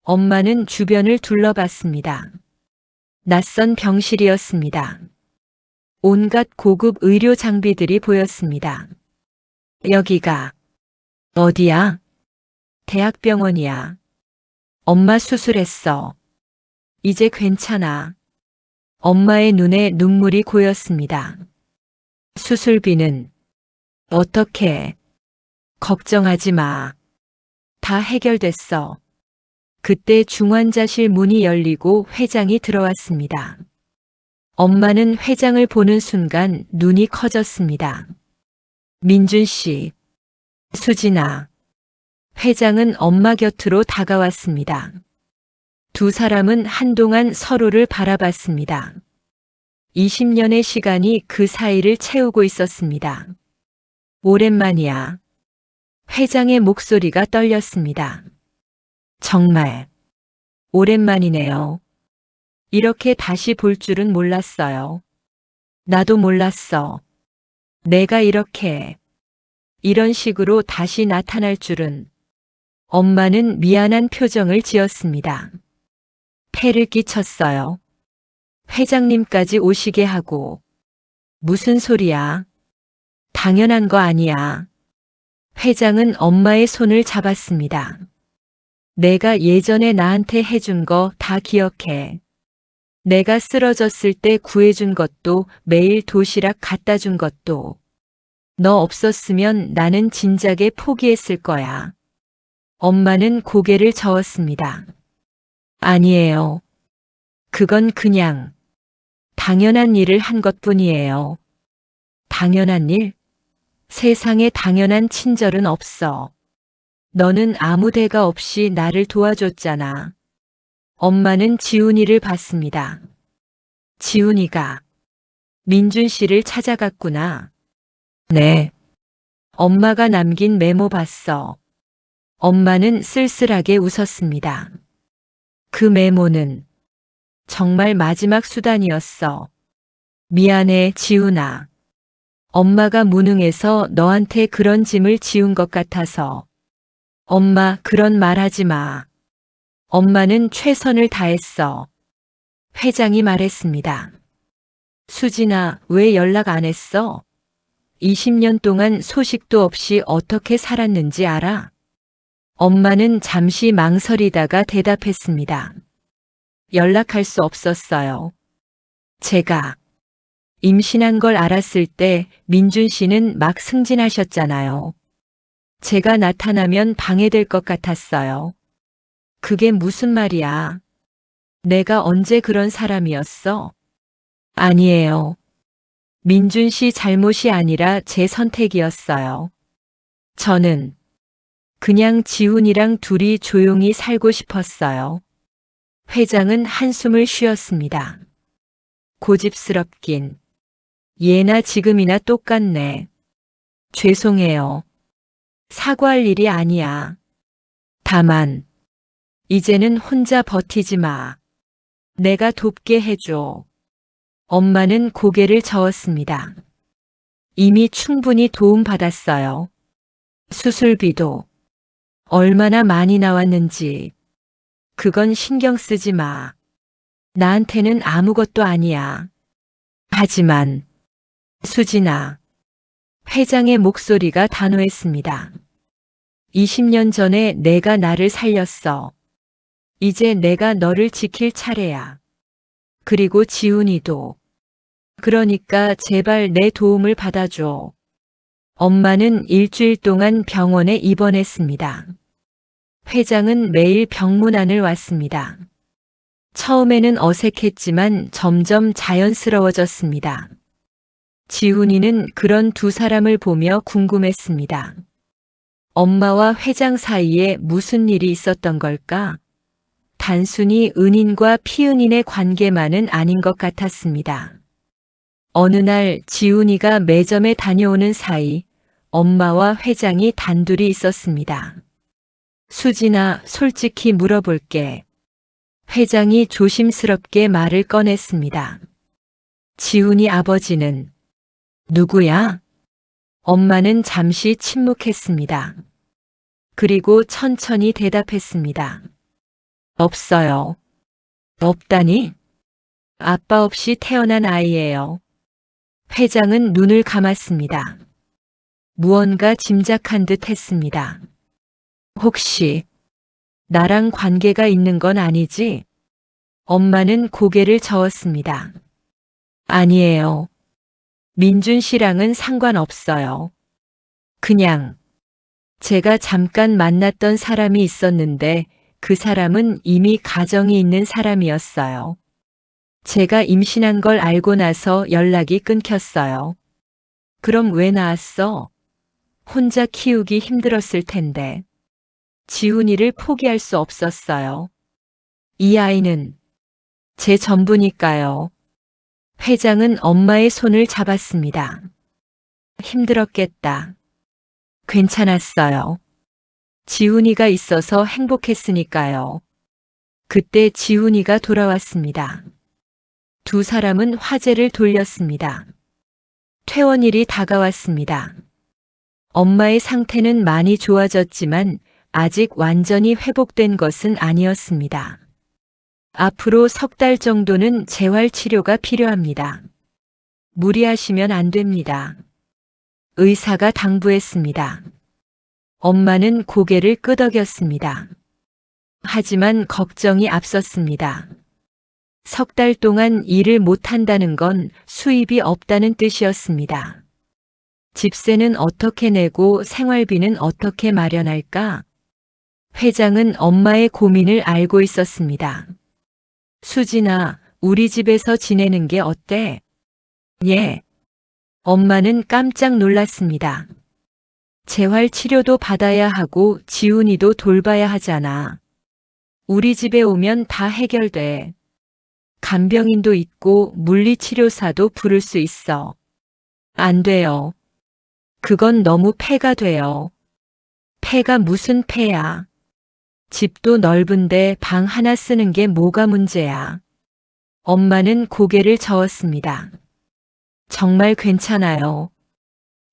엄마는 주변을 둘러봤습니다. 낯선 병실이었습니다. 온갖 고급 의료 장비들이 보였습니다. 여기가 어디야? 대학병원이야. 엄마 수술했어. 이제 괜찮아. 엄마의 눈에 눈물이 고였습니다. 수술비는 어떻게? 걱정하지 마. 다 해결됐어. 그때 중환자실 문이 열리고 회장이 들어왔습니다. 엄마는 회장을 보는 순간 눈이 커졌습니다. 민준 씨, 수진아. 회장은 엄마 곁으로 다가왔습니다. 두 사람은 한동안 서로를 바라봤습니다. 20년의 시간이 그 사이를 채우고 있었습니다. 오랜만이야. 회장의 목소리가 떨렸습니다. 정말 오랜만이네요. 이렇게 다시 볼 줄은 몰랐어요. 나도 몰랐어. 내가 이런 식으로 다시 나타날 줄은. 엄마는 미안한 표정을 지었습니다. 폐를 끼쳤어요. 회장님까지 오시게 하고. 무슨 소리야? 당연한 거 아니야. 회장은 엄마의 손을 잡았습니다. 내가 예전에 나한테 해준 거 다 기억해. 내가 쓰러졌을 때 구해준 것도 매일 도시락 갖다 준 것도. 너 없었으면 나는 진작에 포기했을 거야. 엄마는 고개를 저었습니다. 아니에요. 그건 그냥 당연한 일을 한 것뿐이에요. 당연한 일? 세상에 당연한 친절은 없어. 너는 아무 대가 없이 나를 도와줬잖아. 엄마는 지훈이를 봤습니다. 지훈이가 민준 씨를 찾아갔구나. 네. 엄마가 남긴 메모 봤어. 엄마는 쓸쓸하게 웃었습니다. 그 메모는 정말 마지막 수단이었어. 미안해, 지훈아. 엄마가 무능해서 너한테 그런 짐을 지운 것 같아서. 엄마, 그런 말 하지 마. 엄마는 최선을 다했어. 회장이 말했습니다. 수진아, 왜 연락 안 했어? 20년 동안 소식도 없이 어떻게 살았는지 알아? 엄마는 잠시 망설이다가 대답했습니다. 연락할 수 없었어요. 제가 임신한 걸 알았을 때 민준 씨는 막 승진하셨잖아요. 제가 나타나면 방해될 것 같았어요. 그게 무슨 말이야? 내가 언제 그런 사람이었어? 아니에요. 민준 씨 잘못이 아니라 제 선택이었어요. 저는 그냥 지훈이랑 둘이 조용히 살고 싶었어요. 회장은 한숨을 쉬었습니다. 고집스럽긴. 예나 지금이나 똑같네. 죄송해요. 사과할 일이 아니야. 다만, 이제는 혼자 버티지 마. 내가 돕게 해줘. 엄마는 고개를 저었습니다. 이미 충분히 도움받았어요. 수술비도 얼마나 많이 나왔는지. 그건 신경 쓰지 마. 나한테는 아무것도 아니야. 하지만, 수진아. 회장의 목소리가 단호했습니다. 20년 전에 내가 나를 살렸어. 이제 내가 너를 지킬 차례야. 그리고 지훈이도. 그러니까 제발 내 도움을 받아줘. 엄마는 일주일 동안 병원에 입원했습니다. 회장은 매일 병문안을 왔습니다. 처음에는 어색했지만 점점 자연스러워졌습니다. 지훈이는 그런 두 사람을 보며 궁금했습니다. 엄마와 회장 사이에 무슨 일이 있었던 걸까? 단순히 은인과 피은인의 관계만은 아닌 것 같았습니다. 어느 날 지훈이가 매점에 다녀오는 사이 엄마와 회장이 단둘이 있었습니다. 수진아, 솔직히 물어볼게. 회장이 조심스럽게 말을 꺼냈습니다. 지훈이 아버지는 누구야? 엄마는 잠시 침묵했습니다. 그리고 천천히 대답했습니다. 없어요. 없다니? 아빠 없이 태어난 아이예요. 회장은 눈을 감았습니다. 무언가 짐작한 듯 했습니다. 혹시 나랑 관계가 있는 건 아니지? 엄마는 고개를 저었습니다. 아니에요. 민준 씨랑은 상관없어요. 그냥 제가 잠깐 만났던 사람이 있었는데 그 사람은 이미 가정이 있는 사람이었어요. 제가 임신한 걸 알고 나서 연락이 끊겼어요. 그럼 왜 낳았어? 혼자 키우기 힘들었을 텐데. 지훈이를 포기할 수 없었어요. 이 아이는 제 전부니까요. 회장은 엄마의 손을 잡았습니다. 힘들었겠다. 괜찮았어요. 지훈이가 있어서 행복했으니까요. 그때 지훈이가 돌아왔습니다. 두 사람은 화제를 돌렸습니다. 퇴원일이 다가왔습니다. 엄마의 상태는 많이 좋아졌지만 아직 완전히 회복된 것은 아니었습니다. 앞으로 3달 정도는 재활치료가 필요합니다. 무리하시면 안 됩니다. 의사가 당부했습니다. 엄마는 고개를 끄덕였습니다. 하지만 걱정이 앞섰습니다. 3달 동안 일을 못한다는 건 수입이 없다는 뜻이었습니다. 집세는 어떻게 내고 생활비는 어떻게 마련할까? 회장은 엄마의 고민을 알고 있었습니다. 수진아, 우리 집에서 지내는 게 어때? 예. 엄마는 깜짝 놀랐습니다. 재활 치료도 받아야 하고 지훈이도 돌봐야 하잖아. 우리 집에 오면 다 해결돼. 간병인도 있고 물리치료사도 부를 수 있어. 안 돼요. 그건 너무 폐가 돼요. 폐가 무슨 폐야? 집도 넓은데 방 하나 쓰는 게 뭐가 문제야? 엄마는 고개를 저었습니다. 정말 괜찮아요.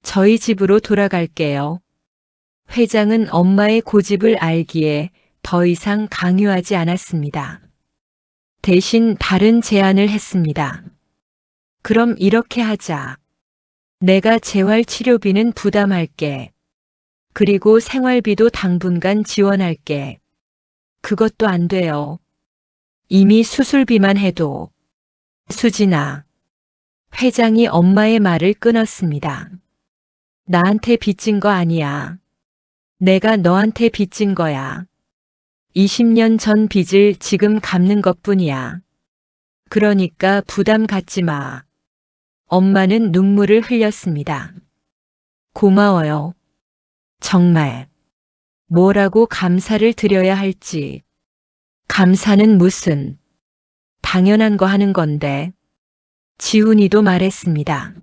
저희 집으로 돌아갈게요. 회장은 엄마의 고집을 알기에 더 이상 강요하지 않았습니다. 대신 다른 제안을 했습니다. 그럼 이렇게 하자. 내가 재활치료비는 부담할게. 그리고 생활비도 당분간 지원할게. 그것도 안 돼요. 이미 수술비만 해도. 수진아. 회장이 엄마의 말을 끊었습니다. 나한테 빚진 거 아니야. 내가 너한테 빚진 거야. 20년 전 빚을 지금 갚는 것뿐이야. 그러니까 부담 갖지 마. 엄마는 눈물을 흘렸습니다. 고마워요. 정말. 뭐라고 감사를 드려야 할지. 감사는 무슨. 당연한 거 하는 건데. 지훈이도 말했습니다.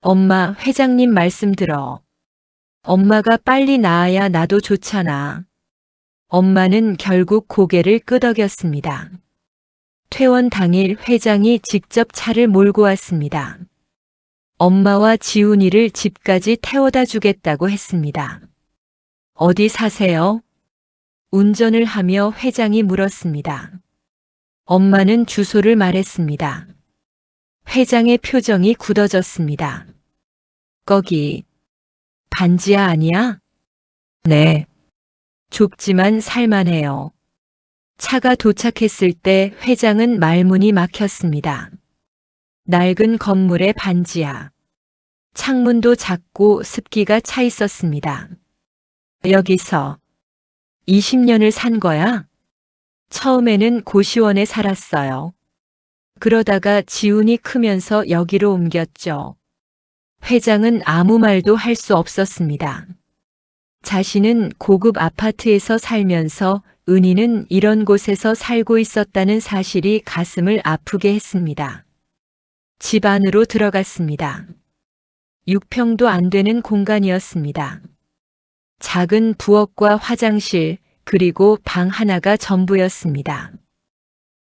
엄마, 회장님 말씀 들어. 엄마가 빨리 나아야 나도 좋잖아. 엄마는 결국 고개를 끄덕였습니다. 퇴원 당일 회장이 직접 차를 몰고 왔습니다. 엄마와 지훈이를 집까지 태워다 주겠다고 했습니다. 어디 사세요? 운전을 하며 회장이 물었습니다. 엄마는 주소를 말했습니다. 회장의 표정이 굳어졌습니다. 거기 반지하 아니야? 네. 좁지만 살만해요. 차가 도착했을 때 회장은 말문이 막혔습니다. 낡은 건물의 반지하. 창문도 작고 습기가 차 있었습니다. 여기서 20년을 산 거야? 처음에는 고시원에 살았어요. 그러다가 지훈이 크면서 여기로 옮겼죠. 회장은 아무 말도 할 수 없었습니다. 자신은 고급 아파트에서 살면서 은희는 이런 곳에서 살고 있었다는 사실이 가슴을 아프게 했습니다. 집 안으로 들어갔습니다. 6평도 안 되는 공간이었습니다. 작은 부엌과 화장실, 그리고 방 하나가 전부였습니다.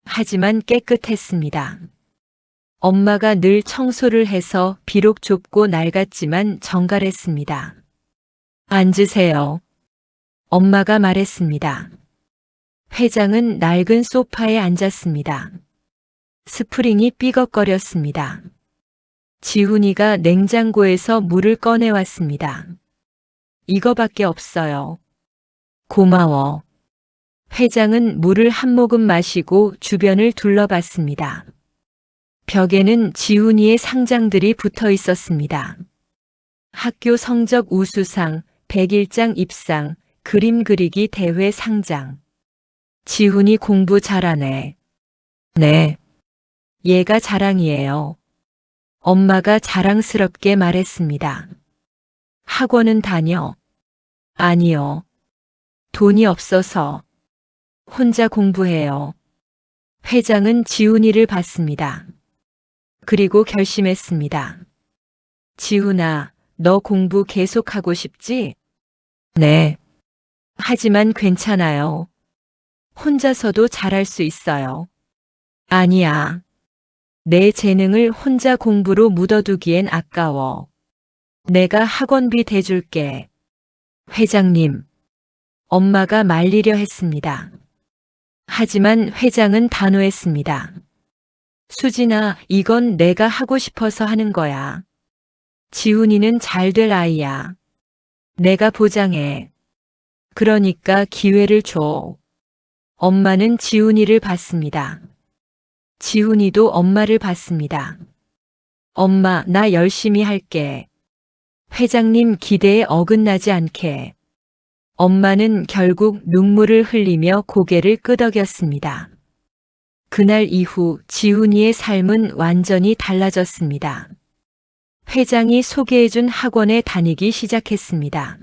하지만 깨끗했습니다. 엄마가 늘 청소를 해서 비록 좁고 낡았지만 정갈했습니다. 앉으세요. 엄마가 말했습니다. 회장은 낡은 소파에 앉았습니다. 스프링이 삐걱거렸습니다. 지훈이가 냉장고에서 물을 꺼내왔습니다. 이거밖에 없어요. 고마워. 회장은 물을 한 모금 마시고 주변을 둘러봤습니다. 벽에는 지훈이의 상장들이 붙어 있었습니다. 학교 성적 우수상, 100일장 입상, 그림 그리기 대회 상장. 지훈이 공부 잘하네. 네. 얘가 자랑이에요. 엄마가 자랑스럽게 말했습니다. 학원은 다녀? 아니요. 돈이 없어서. 혼자 공부해요. 회장은 지훈이를 봤습니다. 그리고 결심했습니다. 지훈아, 너 공부 계속하고 싶지? 네. 하지만 괜찮아요. 혼자서도 잘할 수 있어요. 아니야. 내 재능을 혼자 공부로 묻어두기엔 아까워. 내가 학원비 대줄게. 회장님. 엄마가 말리려 했습니다. 하지만 회장은 단호했습니다. 수진아, 이건 내가 하고 싶어서 하는 거야. 지훈이는 잘 될 아이야. 내가 보장해. 그러니까 기회를 줘. 엄마는 지훈이를 봤습니다. 지훈이도 엄마를 봤습니다. 엄마, 나 열심히 할게. 회장님 기대에 어긋나지 않게. 엄마는 결국 눈물을 흘리며 고개를 끄덕였습니다. 그날 이후 지훈이의 삶은 완전히 달라졌습니다. 회장이 소개해준 학원에 다니기 시작했습니다.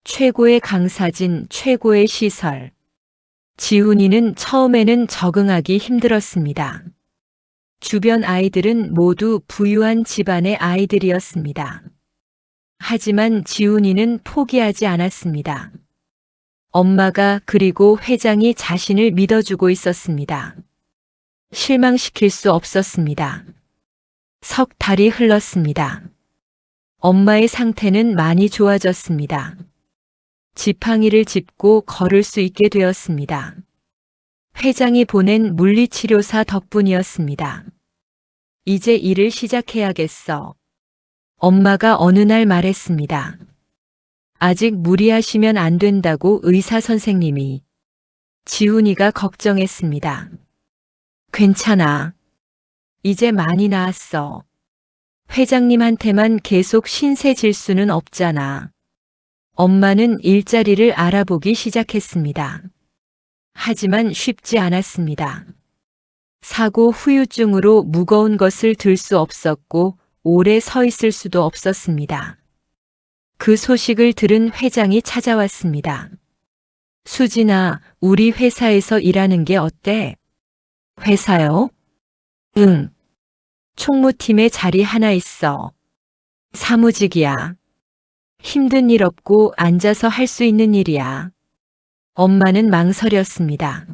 최고의 강사진, 최고의 시설. 지훈이는 처음에는 적응하기 힘들었습니다. 주변 아이들은 모두 부유한 집안의 아이들이었습니다. 하지만 지훈이는 포기하지 않았습니다. 엄마가 그리고 회장이 자신을 믿어주고 있었습니다. 실망시킬 수 없었습니다. 석 달이 흘렀습니다. 엄마의 상태는 많이 좋아졌습니다. 지팡이를 짚고 걸을 수 있게 되었습니다. 회장이 보낸 물리치료사 덕분이었습니다. 이제 일을 시작해야겠어. 엄마가 어느 날 말했습니다. 아직 무리하시면 안 된다고 의사 선생님이. 지훈이가 걱정했습니다. 괜찮아. 이제 많이 나았어. 회장님한테만 계속 신세 질 수는 없잖아. 엄마는 일자리를 알아보기 시작했습니다. 하지만 쉽지 않았습니다. 사고 후유증으로 무거운 것을 들 수 없었고 오래 서 있을 수도 없었습니다. 그 소식을 들은 회장이 찾아왔습니다. 수진아, 우리 회사에서 일하는 게 어때? 회사요? 응. 총무팀에 자리 하나 있어. 사무직이야. 힘든 일 없고 앉아서 할 수 있는 일이야. 엄마는 망설였습니다.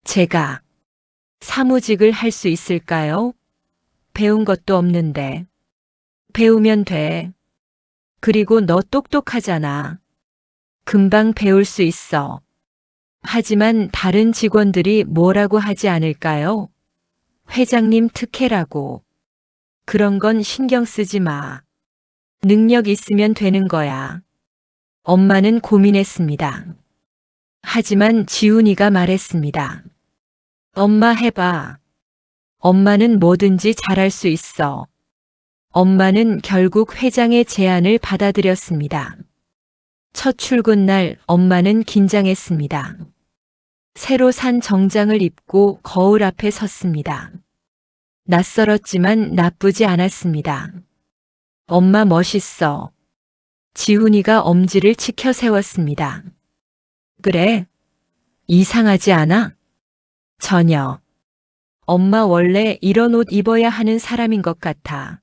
제가 사무직을 할 수 있을까요? 배운 것도 없는데. 배우면 돼. 그리고 너 똑똑하잖아. 금방 배울 수 있어. 하지만 다른 직원들이 뭐라고 하지 않을까요? 회장님 특혜라고. 그런 건 신경 쓰지 마. 능력 있으면 되는 거야. 엄마는 고민했습니다. 하지만 지훈이가 말했습니다. 엄마 해봐. 엄마는 뭐든지 잘할 수 있어. 엄마는 결국 회장의 제안을 받아들였습니다. 첫 출근 날 엄마는 긴장했습니다. 새로 산 정장을 입고 거울 앞에 섰습니다. 낯설었지만 나쁘지 않았습니다. 엄마 멋있어. 지훈이가 엄지를 치켜 세웠습니다. 그래? 이상하지 않아? 전혀. 엄마 원래 이런 옷 입어야 하는 사람인 것 같아.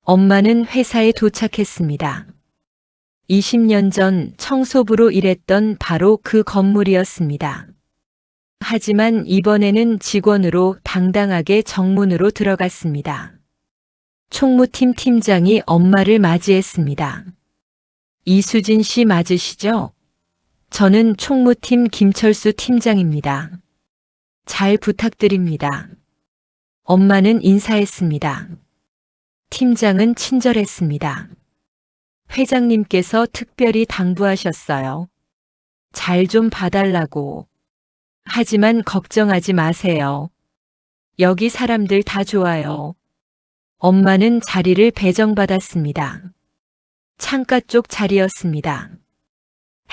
엄마는 회사에 도착했습니다. 20년 전 청소부로 일했던 바로 그 건물이었습니다. 하지만 이번에는 직원으로 당당하게 정문으로 들어갔습니다. 총무팀 팀장이 엄마를 맞이했습니다. 이수진 씨 맞으시죠? 저는 총무팀 김철수 팀장입니다. 잘 부탁드립니다. 엄마는 인사했습니다. 팀장은 친절했습니다. 회장님께서 특별히 당부하셨어요. 잘 좀 봐달라고. 하지만 걱정하지 마세요. 여기 사람들 다 좋아요. 엄마는 자리를 배정받았습니다. 창가 쪽 자리였습니다.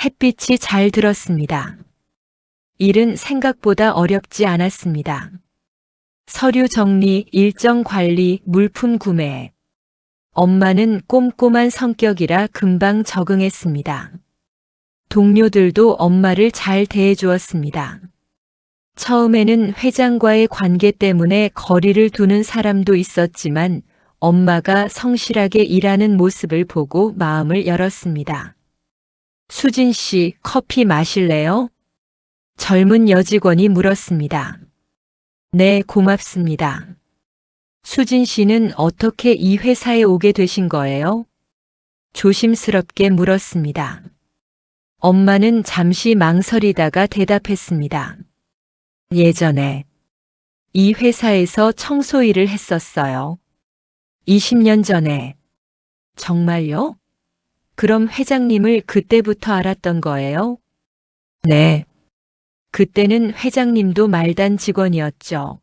햇빛이 잘 들었습니다. 일은 생각보다 어렵지 않았습니다. 서류 정리, 일정 관리, 물품 구매. 엄마는 꼼꼼한 성격이라 금방 적응했습니다. 동료들도 엄마를 잘 대해주었습니다. 처음에는 회장과의 관계 때문에 거리를 두는 사람도 있었지만 엄마가 성실하게 일하는 모습을 보고 마음을 열었습니다. 수진 씨, 커피 마실래요? 젊은 여직원이 물었습니다. 네, 고맙습니다. 수진 씨는 어떻게 이 회사에 오게 되신 거예요? 조심스럽게 물었습니다. 엄마는 잠시 망설이다가 대답했습니다. 예전에 이 회사에서 청소 일을 했었어요. 20년 전에. 정말요? 그럼 회장님을 그때부터 알았던 거예요? 네. 그때는 회장님도 말단 직원이었죠.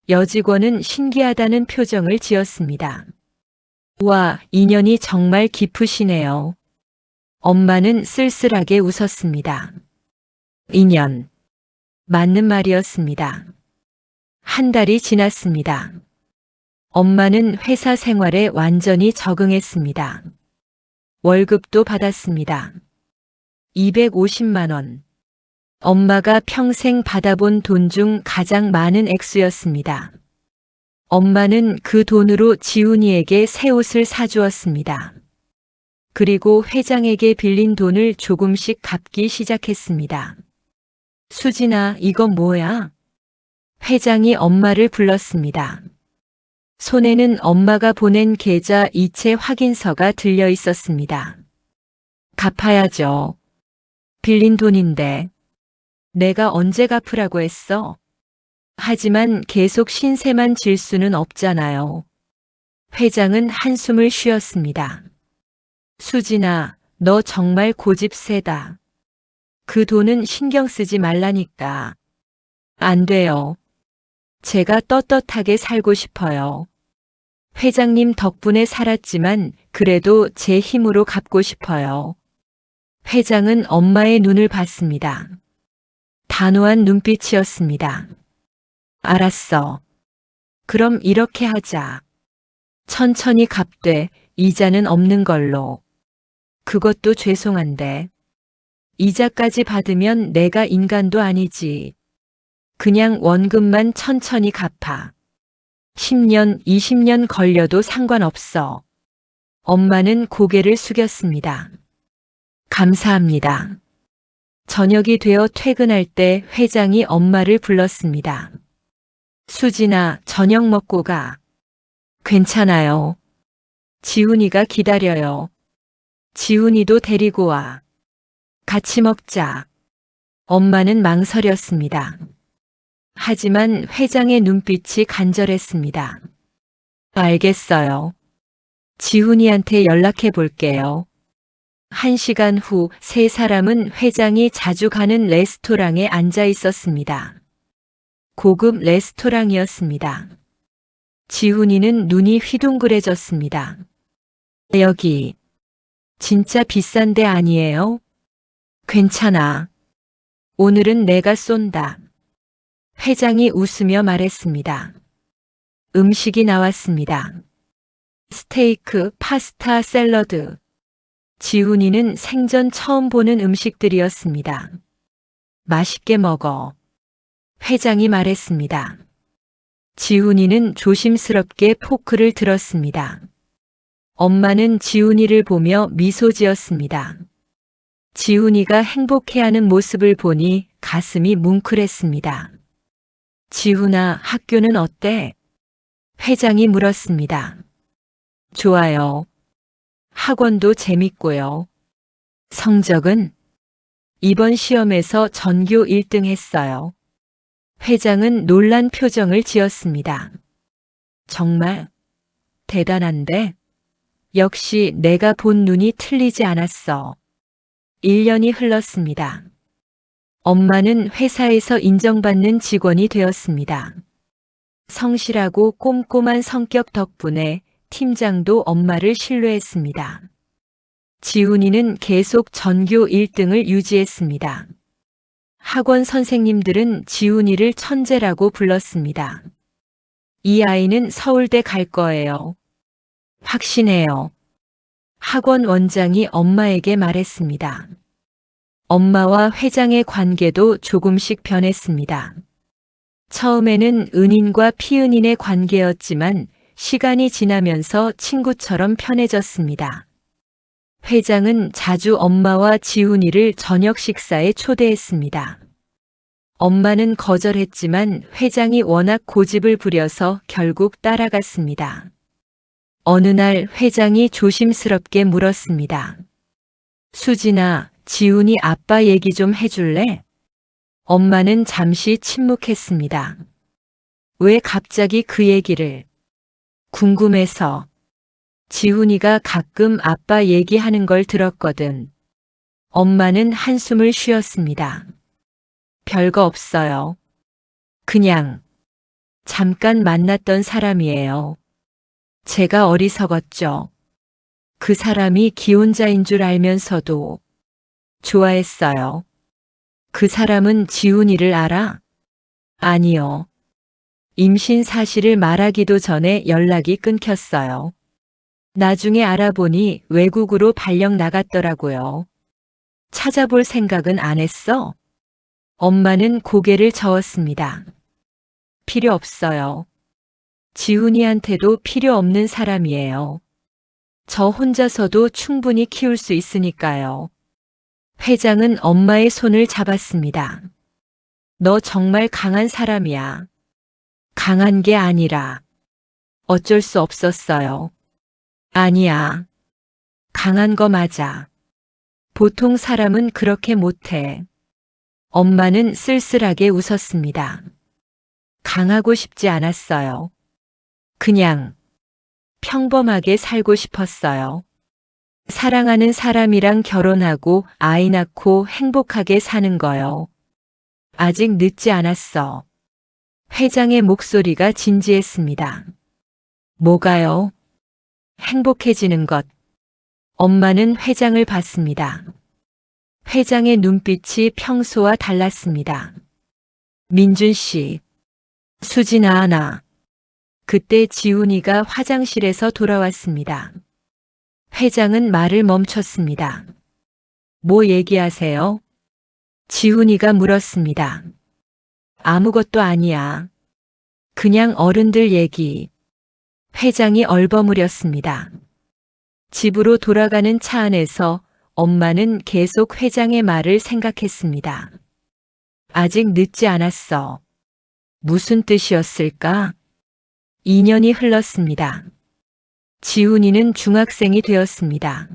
여직원은 신기하다는 표정을 지었습니다. 와, 인연이 정말 깊으시네요. 엄마는 쓸쓸하게 웃었습니다. 인연. 맞는 말이었습니다. 한 달이 지났습니다. 엄마는 회사 생활에 완전히 적응했습니다. 월급도 받았습니다. 250만 원. 엄마가 평생 받아본 돈 중 가장 많은 액수였습니다. 엄마는 그 돈으로 지훈이에게 새 옷을 사주었습니다. 그리고 회장에게 빌린 돈을 조금씩 갚기 시작했습니다. 수진아, 이건 뭐야? 회장이 엄마를 불렀습니다. 손에는 엄마가 보낸 계좌 이체 확인서가 들려 있었습니다. 갚아야죠. 빌린 돈인데. 내가 언제 갚으라고 했어? 하지만 계속 신세만 질 수는 없잖아요. 회장은 한숨을 쉬었습니다. 수진아, 너 정말 고집 세다. 그 돈은 신경 쓰지 말라니까. 안 돼요. 제가 떳떳하게 살고 싶어요. 회장님 덕분에 살았지만 그래도 제 힘으로 갚고 싶어요. 회장은 엄마의 눈을 봤습니다. 단호한 눈빛이었습니다. 알았어. 그럼 이렇게 하자. 천천히 갚되 이자는 없는 걸로. 그것도 죄송한데. 이자까지 받으면 내가 인간도 아니지. 그냥 원금만 천천히 갚아. 10년, 20년 걸려도 상관없어. 엄마는 고개를 숙였습니다. 감사합니다. 저녁이 되어 퇴근할 때 회장이 엄마를 불렀습니다. 수진아, 저녁 먹고 가. 괜찮아요. 지훈이가 기다려요. 지훈이도 데리고 와. 같이 먹자. 엄마는 망설였습니다. 하지만 회장의 눈빛이 간절했습니다. 알겠어요. 지훈이한테 연락해 볼게요. 1시간 후 세 사람은 회장이 자주 가는 레스토랑에 앉아 있었습니다. 고급 레스토랑이었습니다. 지훈이는 눈이 휘둥그레졌습니다. 여기 진짜 비싼 데 아니에요? 괜찮아. 오늘은 내가 쏜다. 회장이 웃으며 말했습니다. 음식이 나왔습니다. 스테이크, 파스타, 샐러드. 지훈이는 생전 처음 보는 음식들이었습니다. 맛있게 먹어. 회장이 말했습니다. 지훈이는 조심스럽게 포크를 들었습니다. 엄마는 지훈이를 보며 미소 지었습니다. 지훈이가 행복해하는 모습을 보니 가슴이 뭉클했습니다. 지훈아, 학교는 어때? 회장이 물었습니다. 좋아요. 학원도 재밌고요. 성적은? 이번 시험에서 전교 1등 했어요. 회장은 놀란 표정을 지었습니다. 정말 대단한데? 역시 내가 본 눈이 틀리지 않았어. 1년이 흘렀습니다. 엄마는 회사에서 인정받는 직원이 되었습니다. 성실하고 꼼꼼한 성격 덕분에 팀장도 엄마를 신뢰했습니다. 지훈이는 계속 전교 1등을 유지했습니다. 학원 선생님들은 지훈이를 천재라고 불렀습니다. 이 아이는 서울대 갈 거예요. 확신해요. 학원 원장이 엄마에게 말했습니다. 엄마와 회장의 관계도 조금씩 변했습니다. 처음에는 은인과 피은인의 관계였지만 시간이 지나면서 친구처럼 편해졌습니다. 회장은 자주 엄마와 지훈이를 저녁 식사에 초대했습니다. 엄마는 거절했지만 회장이 워낙 고집을 부려서 결국 따라갔습니다. 어느 날 회장이 조심스럽게 물었습니다. 수진아, 지훈이 아빠 얘기 좀 해줄래? 엄마는 잠시 침묵했습니다. 왜 갑자기 그 얘기를? 궁금해서. 지훈이가 가끔 아빠 얘기하는 걸 들었거든. 엄마는 한숨을 쉬었습니다. 별거 없어요. 그냥 잠깐 만났던 사람이에요. 제가 어리석었죠. 그 사람이 기혼자인 줄 알면서도 좋아했어요. 그 사람은 지훈이를 알아? 아니요. 임신 사실을 말하기도 전에 연락이 끊겼어요. 나중에 알아보니 외국으로 발령 나갔더라고요. 찾아볼 생각은 안 했어? 엄마는 고개를 저었습니다. 필요 없어요. 지훈이한테도 필요 없는 사람이에요. 저 혼자서도 충분히 키울 수 있으니까요. 회장은 엄마의 손을 잡았습니다. 너 정말 강한 사람이야. 강한 게 아니라 어쩔 수 없었어요. 아니야. 강한 거 맞아. 보통 사람은 그렇게 못해. 엄마는 쓸쓸하게 웃었습니다. 강하고 싶지 않았어요. 그냥 평범하게 살고 싶었어요. 사랑하는 사람이랑 결혼하고 아이 낳고 행복하게 사는 거요. 아직 늦지 않았어. 회장의 목소리가 진지했습니다. 뭐가요? 행복해지는 것. 엄마는 회장을 봤습니다. 회장의 눈빛이 평소와 달랐습니다. 민준 씨, 수진아, 나. 그때 지훈이가 화장실에서 돌아왔습니다. 회장은 말을 멈췄습니다. 뭐 얘기하세요? 지훈이가 물었습니다. 아무것도 아니야. 그냥 어른들 얘기. 회장이 얼버무렸습니다. 집으로 돌아가는 차 안에서 엄마는 계속 회장의 말을 생각했습니다. 아직 늦지 않았어. 무슨 뜻이었을까? 2년이 흘렀습니다. 지훈이는 중학생이 되었습니다.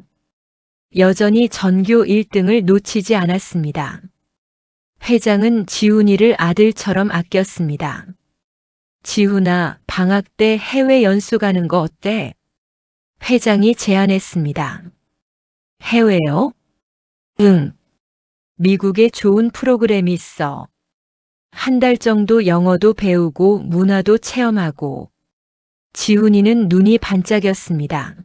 여전히 전교 1등을 놓치지 않았습니다. 회장은 지훈이를 아들처럼 아꼈습니다. 지훈아, 방학 때 해외 연수 가는 거 어때? 회장이 제안했습니다. 해외요? 응. 미국에 좋은 프로그램이 있어. 한 달 정도 영어도 배우고 문화도 체험하고. 지훈이는 눈이 반짝였습니다.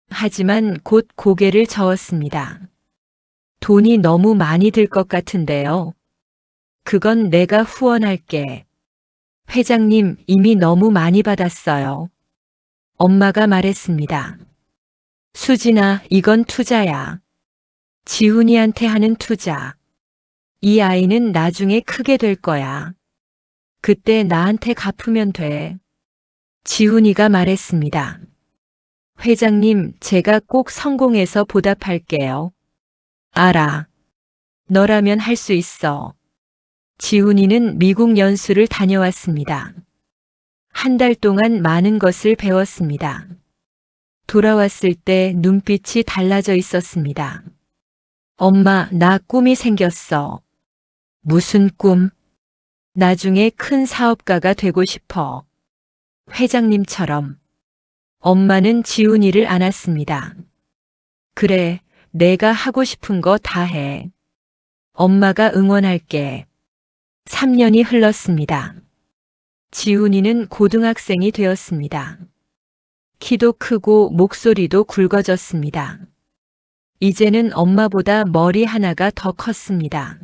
하지만 곧 고개를 저었습니다. 돈이 너무 많이 들 것 같은데요. 그건 내가 후원할게. 회장님, 이미 너무 많이 받았어요. 엄마가 말했습니다. 수진아, 이건 투자야. 지훈이한테 하는 투자. 이 아이는 나중에 크게 될 거야. 그때 나한테 갚으면 돼. 지훈이가 말했습니다. 회장님, 제가 꼭 성공해서 보답할게요. 알아. 너라면 할 수 있어. 지훈이는 미국 연수를 다녀왔습니다. 한 달 동안 많은 것을 배웠습니다. 돌아왔을 때 눈빛이 달라져 있었습니다. 엄마, 나 꿈이 생겼어. 무슨 꿈? 나중에 큰 사업가가 되고 싶어. 회장님처럼. 엄마는 지훈이를 안았습니다. 그래, 내가 하고 싶은 거 다 해. 엄마가 응원할게. 3년이 흘렀습니다. 지훈이는 고등학생이 되었습니다. 키도 크고 목소리도 굵어졌습니다. 이제는 엄마보다 머리 하나가 더 컸습니다.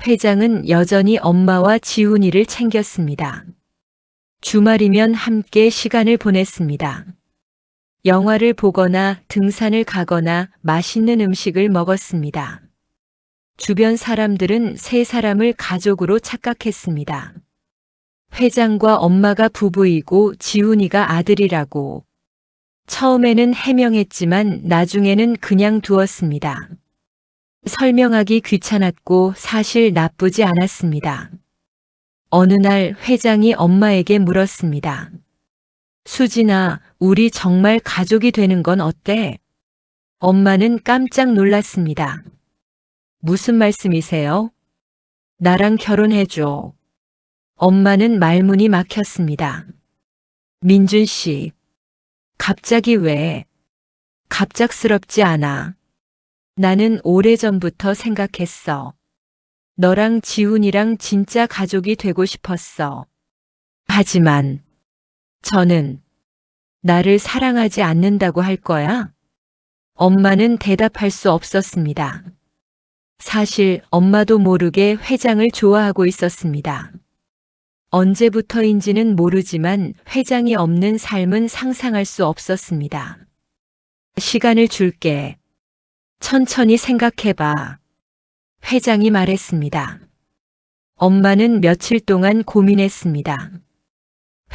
회장은 여전히 엄마와 지훈이를 챙겼습니다. 주말이면 함께 시간을 보냈습니다. 영화를 보거나 등산을 가거나 맛있는 음식을 먹었습니다. 주변 사람들은 세 사람을 가족으로 착각했습니다. 회장과 엄마가 부부이고 지훈이가 아들이라고. 처음에는 해명했지만 나중에는 그냥 두었습니다. 설명하기 귀찮았고 사실 나쁘지 않았습니다. 어느 날 회장이 엄마에게 물었습니다. 수진아, 우리 정말 가족이 되는 건 어때? 엄마는 깜짝 놀랐습니다. 무슨 말씀이세요? 나랑 결혼해줘. 엄마는 말문이 막혔습니다. 민준 씨, 갑자기 왜? 갑작스럽지 않아. 나는 오래전부터 생각했어. 너랑 지훈이랑 진짜 가족이 되고 싶었어. 하지만 저는 나를 사랑하지 않는다고 할 거야? 엄마는 대답할 수 없었습니다. 사실 엄마도 모르게 회장을 좋아하고 있었습니다. 언제부터인지는 모르지만 회장이 없는 삶은 상상할 수 없었습니다. 시간을 줄게. 천천히 생각해봐. 회장이 말했습니다. 엄마는 며칠 동안 고민했습니다.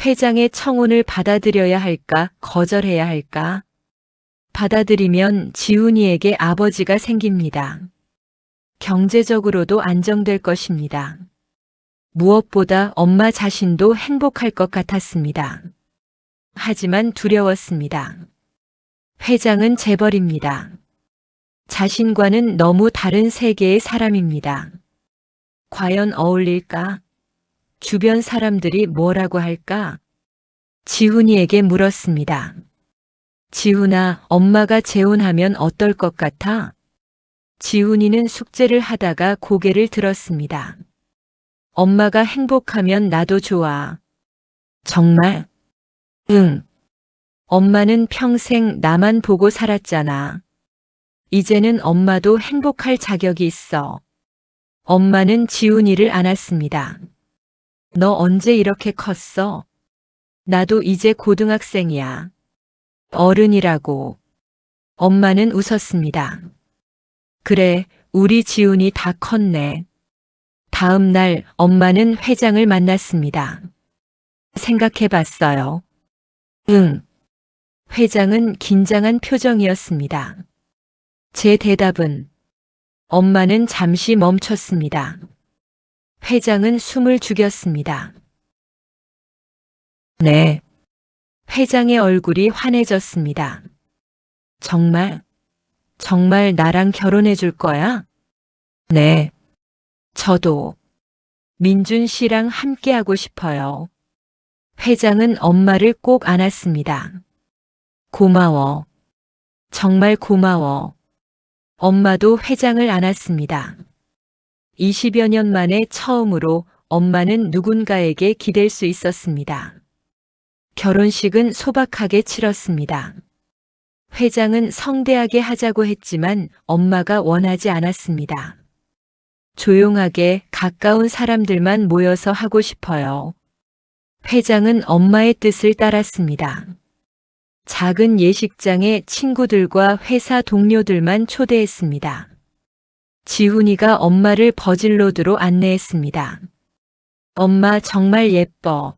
회장의 청혼을 받아들여야 할까, 거절해야 할까? 받아들이면 지훈이에게 아버지가 생깁니다. 경제적으로도 안정될 것입니다. 무엇보다 엄마 자신도 행복할 것 같았습니다. 하지만 두려웠습니다. 회장은 재벌입니다. 자신과는 너무 다른 세계의 사람입니다. 과연 어울릴까? 주변 사람들이 뭐라고 할까? 지훈이에게 물었습니다. 지훈아, 엄마가 재혼하면 어떨 것 같아? 지훈이는 숙제를 하다가 고개를 들었습니다. 엄마가 행복하면 나도 좋아. 정말? 응. 엄마는 평생 나만 보고 살았잖아. 이제는 엄마도 행복할 자격이 있어. 엄마는 지훈이를 안았습니다. 너 언제 이렇게 컸어? 나도 이제 고등학생이야. 어른이라고. 엄마는 웃었습니다. 그래, 우리 지훈이 다 컸네. 다음 날 엄마는 회장을 만났습니다. 생각해 봤어요. 응. 회장은 긴장한 표정이었습니다. 제 대답은 엄마는 잠시 멈췄습니다. 회장은 숨을 죽였습니다. 네. 회장의 얼굴이 환해졌습니다. 정말, 정말 나랑 결혼해 줄 거야? 네. 저도 민준 씨랑 함께 하고 싶어요. 회장은 엄마를 꼭 안았습니다. 고마워. 정말 고마워. 엄마도 회장을 안았습니다. 20여 년 만에 처음으로 엄마는 누군가에게 기댈 수 있었습니다. 결혼식은 소박하게 치렀습니다. 회장은 성대하게 하자고 했지만 엄마가 원하지 않았습니다. 조용하게 가까운 사람들만 모여서 하고 싶어요. 회장은 엄마의 뜻을 따랐습니다. 작은 예식장에 친구들과 회사 동료들만 초대했습니다. 지훈이가 엄마를 버질로드로 안내했습니다. 엄마 정말 예뻐.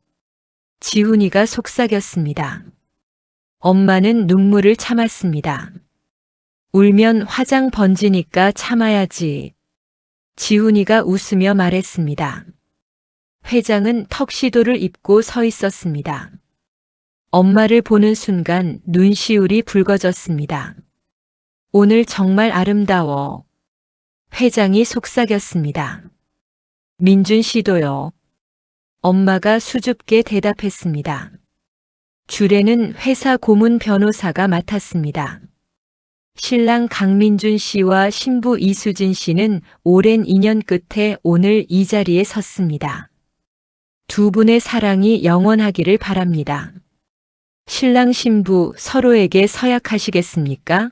지훈이가 속삭였습니다. 엄마는 눈물을 참았습니다. 울면 화장 번지니까 참아야지. 지훈이가 웃으며 말했습니다. 회장은 턱시도를 입고 서 있었습니다. 엄마를 보는 순간 눈시울이 붉어졌습니다. 오늘 정말 아름다워. 회장이 속삭였습니다. 민준 씨도요. 엄마가 수줍게 대답했습니다. 주례는 회사 고문 변호사가 맡았습니다. 신랑 강민준 씨와 신부 이수진 씨는 오랜 인연 끝에 오늘 이 자리에 섰습니다. 두 분의 사랑이 영원하기를 바랍니다. 신랑 신부 서로에게 서약하시겠습니까?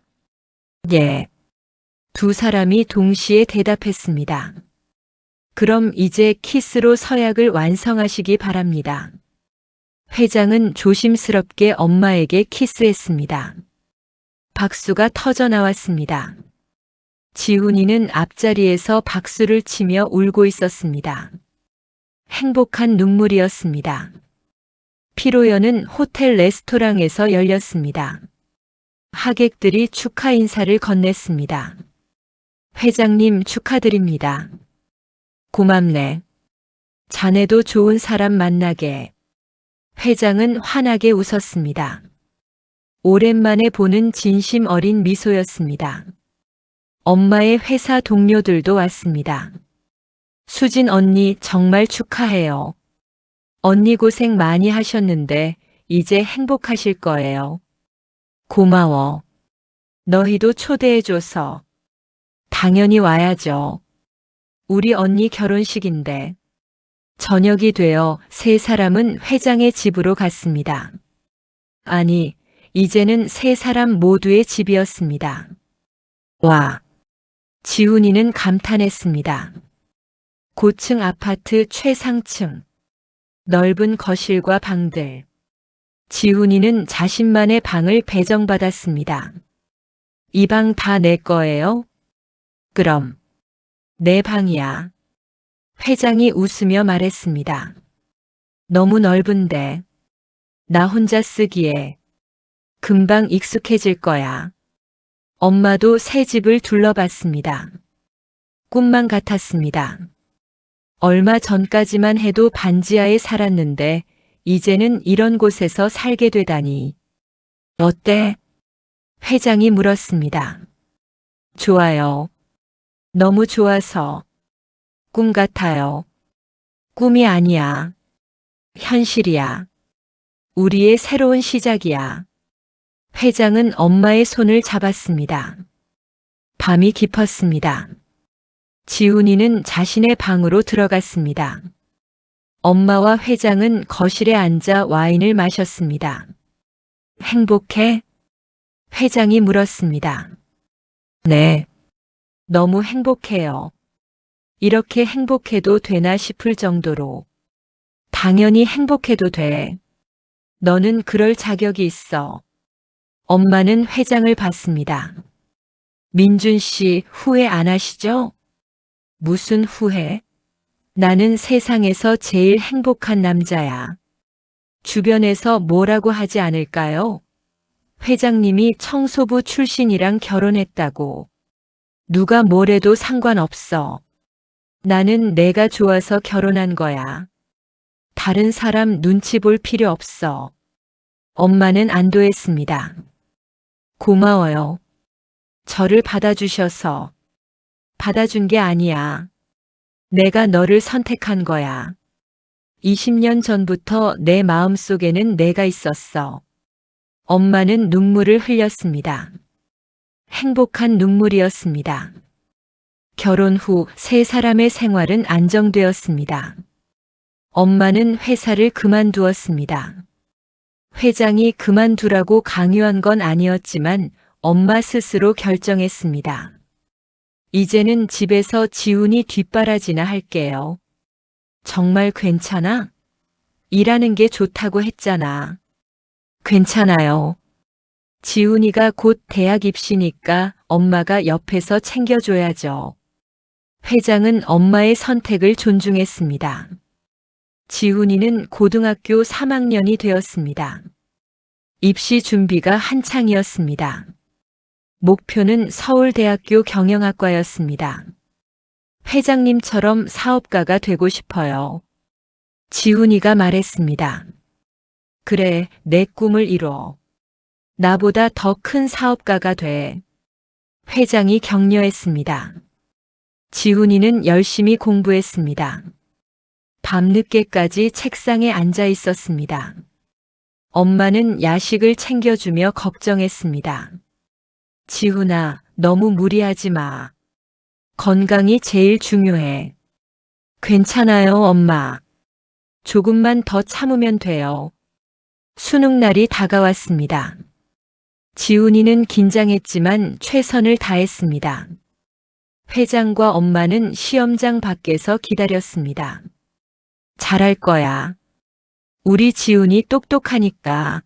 예. 두 사람이 동시에 대답했습니다. 그럼 이제 키스로 서약을 완성하시기 바랍니다. 회장은 조심스럽게 엄마에게 키스했습니다. 박수가 터져 나왔습니다. 지훈이는 앞자리에서 박수를 치며 울고 있었습니다. 행복한 눈물이었습니다. 피로연은 호텔 레스토랑에서 열렸습니다. 하객들이 축하 인사를 건넸습니다. 회장님 축하드립니다. 고맙네. 자네도 좋은 사람 만나게. 회장은 환하게 웃었습니다. 오랜만에 보는 진심 어린 미소였습니다. 엄마의 회사 동료들도 왔습니다. 수진 언니 정말 축하해요. 언니 고생 많이 하셨는데 이제 행복하실 거예요. 고마워. 너희도 초대해줘서. 당연히 와야죠. 우리 언니 결혼식인데. 저녁이 되어 세 사람은 회장의 집으로 갔습니다. 아니, 이제는 세 사람 모두의 집이었습니다. 와! 지훈이는 감탄했습니다. 고층 아파트 최상층. 넓은 거실과 방들. 지훈이는 자신만의 방을 배정받았습니다. 이 방 다 내 거예요? 그럼. 내 방이야. 회장이 웃으며 말했습니다. 너무 넓은데. 나 혼자 쓰기에. 금방 익숙해질 거야. 엄마도 새 집을 둘러봤습니다. 꿈만 같았습니다. 얼마 전까지만 해도 반지하에 살았는데 이제는 이런 곳에서 살게 되다니. 어때? 회장이 물었습니다. 좋아요. 너무 좋아서. 꿈 같아요. 꿈이 아니야. 현실이야. 우리의 새로운 시작이야. 회장은 엄마의 손을 잡았습니다. 밤이 깊었습니다. 지훈이는 자신의 방으로 들어갔습니다. 엄마와 회장은 거실에 앉아 와인을 마셨습니다. 행복해? 회장이 물었습니다. 네. 너무 행복해요. 이렇게 행복해도 되나 싶을 정도로. 당연히 행복해도 돼. 너는 그럴 자격이 있어. 엄마는 회장을 봤습니다. 민준 씨 후회 안 하시죠? 무슨 후회? 나는 세상에서 제일 행복한 남자야. 주변에서 뭐라고 하지 않을까요? 회장님이 청소부 출신이랑 결혼했다고. 누가 뭐래도 상관없어. 나는 내가 좋아서 결혼한 거야. 다른 사람 눈치 볼 필요 없어. 엄마는 안도했습니다. 고마워요. 저를 받아주셔서. 받아준 게 아니야. 내가 너를 선택한 거야. 20년 전부터 내 마음속에는 내가 있었어. 엄마는 눈물을 흘렸습니다. 행복한 눈물이었습니다. 결혼 후 세 사람의 생활은 안정되었습니다. 엄마는 회사를 그만두었습니다. 회장이 그만두라고 강요한 건 아니었지만 엄마 스스로 결정했습니다. 이제는 집에서 지훈이 뒷바라지나 할게요. 정말 괜찮아? 일하는 게 좋다고 했잖아. 괜찮아요. 지훈이가 곧 대학 입시니까 엄마가 옆에서 챙겨줘야죠. 회장은 엄마의 선택을 존중했습니다. 지훈이는 고등학교 3학년이 되었습니다. 입시 준비가 한창이었습니다. 목표는 서울대학교 경영학과였습니다. 회장님처럼 사업가가 되고 싶어요. 지훈이가 말했습니다. 그래, 내 꿈을 이뤄. 나보다 더 큰 사업가가 돼. 회장이 격려했습니다. 지훈이는 열심히 공부했습니다. 밤늦게까지 책상에 앉아 있었습니다. 엄마는 야식을 챙겨주며 걱정했습니다. 지훈아, 너무 무리하지 마. 건강이 제일 중요해. 괜찮아요, 엄마. 조금만 더 참으면 돼요. 수능날이 다가왔습니다. 지훈이는 긴장했지만 최선을 다했습니다. 회장과 엄마는 시험장 밖에서 기다렸습니다. 잘할 거야. 우리 지훈이 똑똑하니까.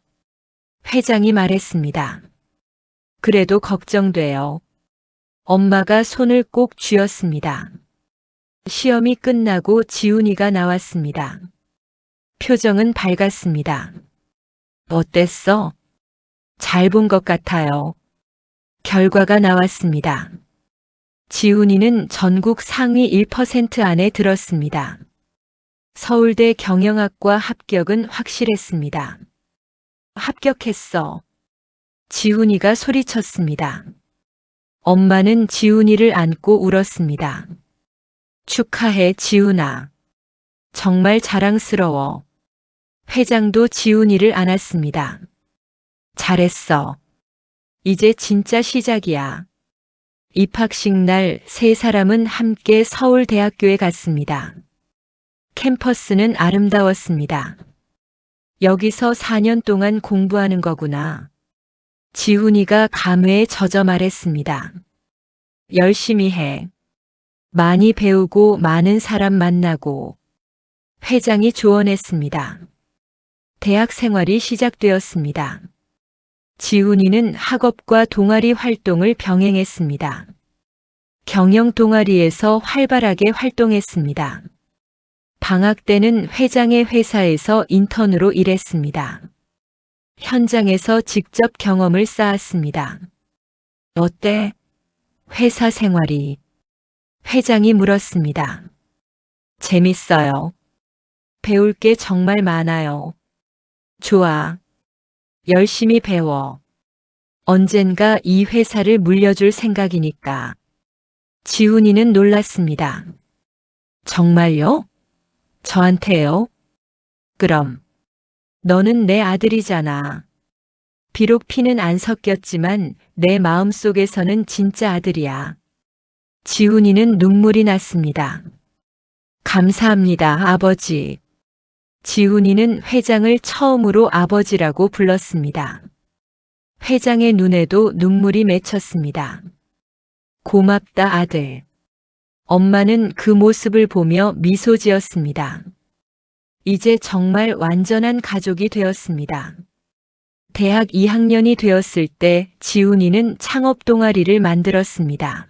회장이 말했습니다. 그래도 걱정돼요. 엄마가 손을 꼭 쥐었습니다. 시험이 끝나고 지훈이가 나왔습니다. 표정은 밝았습니다. 어땠어? 잘 본 것 같아요. 결과가 나왔습니다. 지훈이는 전국 상위 1% 안에 들었습니다. 서울대 경영학과 합격은 확실했습니다. 합격했어. 지훈이가 소리쳤습니다. 엄마는 지훈이를 안고 울었습니다. 축하해, 지훈아. 정말 자랑스러워. 회장도 지훈이를 안았습니다. 잘했어. 이제 진짜 시작이야. 입학식 날 세 사람은 함께 서울대학교에 갔습니다. 캠퍼스는 아름다웠습니다. 여기서 4년 동안 공부하는 거구나. 지훈이가 감회에 젖어 말했습니다. 열심히 해. 많이 배우고 많은 사람 만나고. 회장이 조언했습니다. 대학 생활이 시작되었습니다. 지훈이는 학업과 동아리 활동을 병행했습니다. 경영 동아리에서 활발하게 활동했습니다. 방학 때는 회장의 회사에서 인턴으로 일했습니다. 현장에서 직접 경험을 쌓았습니다. 어때? 회사 생활이. 회장이 물었습니다. 재밌어요. 배울 게 정말 많아요. 좋아. 열심히 배워. 언젠가 이 회사를 물려줄 생각이니까. 지훈이는 놀랐습니다. 정말요? 저한테요? 그럼 너는 내 아들이잖아. 비록 피는 안 섞였지만 내 마음속에서는 진짜 아들이야. 지훈이는 눈물이 났습니다. 감사합니다, 아버지. 지훈이는 회장을 처음으로 아버지라고 불렀습니다. 회장의 눈에도 눈물이 맺혔습니다. 고맙다, 아들. 엄마는 그 모습을 보며 미소 지었습니다. 이제 정말 완전한 가족이 되었습니다. 대학 2학년이 되었을 때 지훈이는 창업 동아리를 만들었습니다.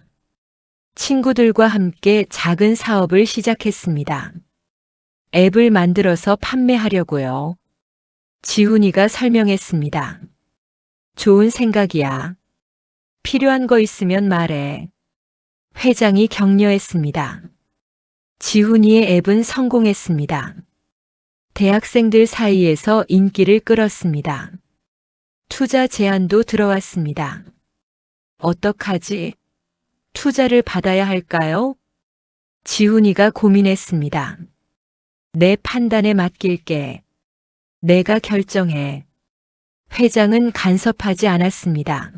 친구들과 함께 작은 사업을 시작했습니다. 앱을 만들어서 판매하려고요. 지훈이가 설명했습니다. 좋은 생각이야. 필요한 거 있으면 말해. 회장이 격려했습니다. 지훈이의 앱은 성공했습니다. 대학생들 사이에서 인기를 끌었습니다. 투자 제안도 들어왔습니다. 어떡하지? 투자를 받아야 할까요? 지훈이가 고민했습니다. 내 판단에 맡길게. 내가 결정해. 회장은 간섭하지 않았습니다.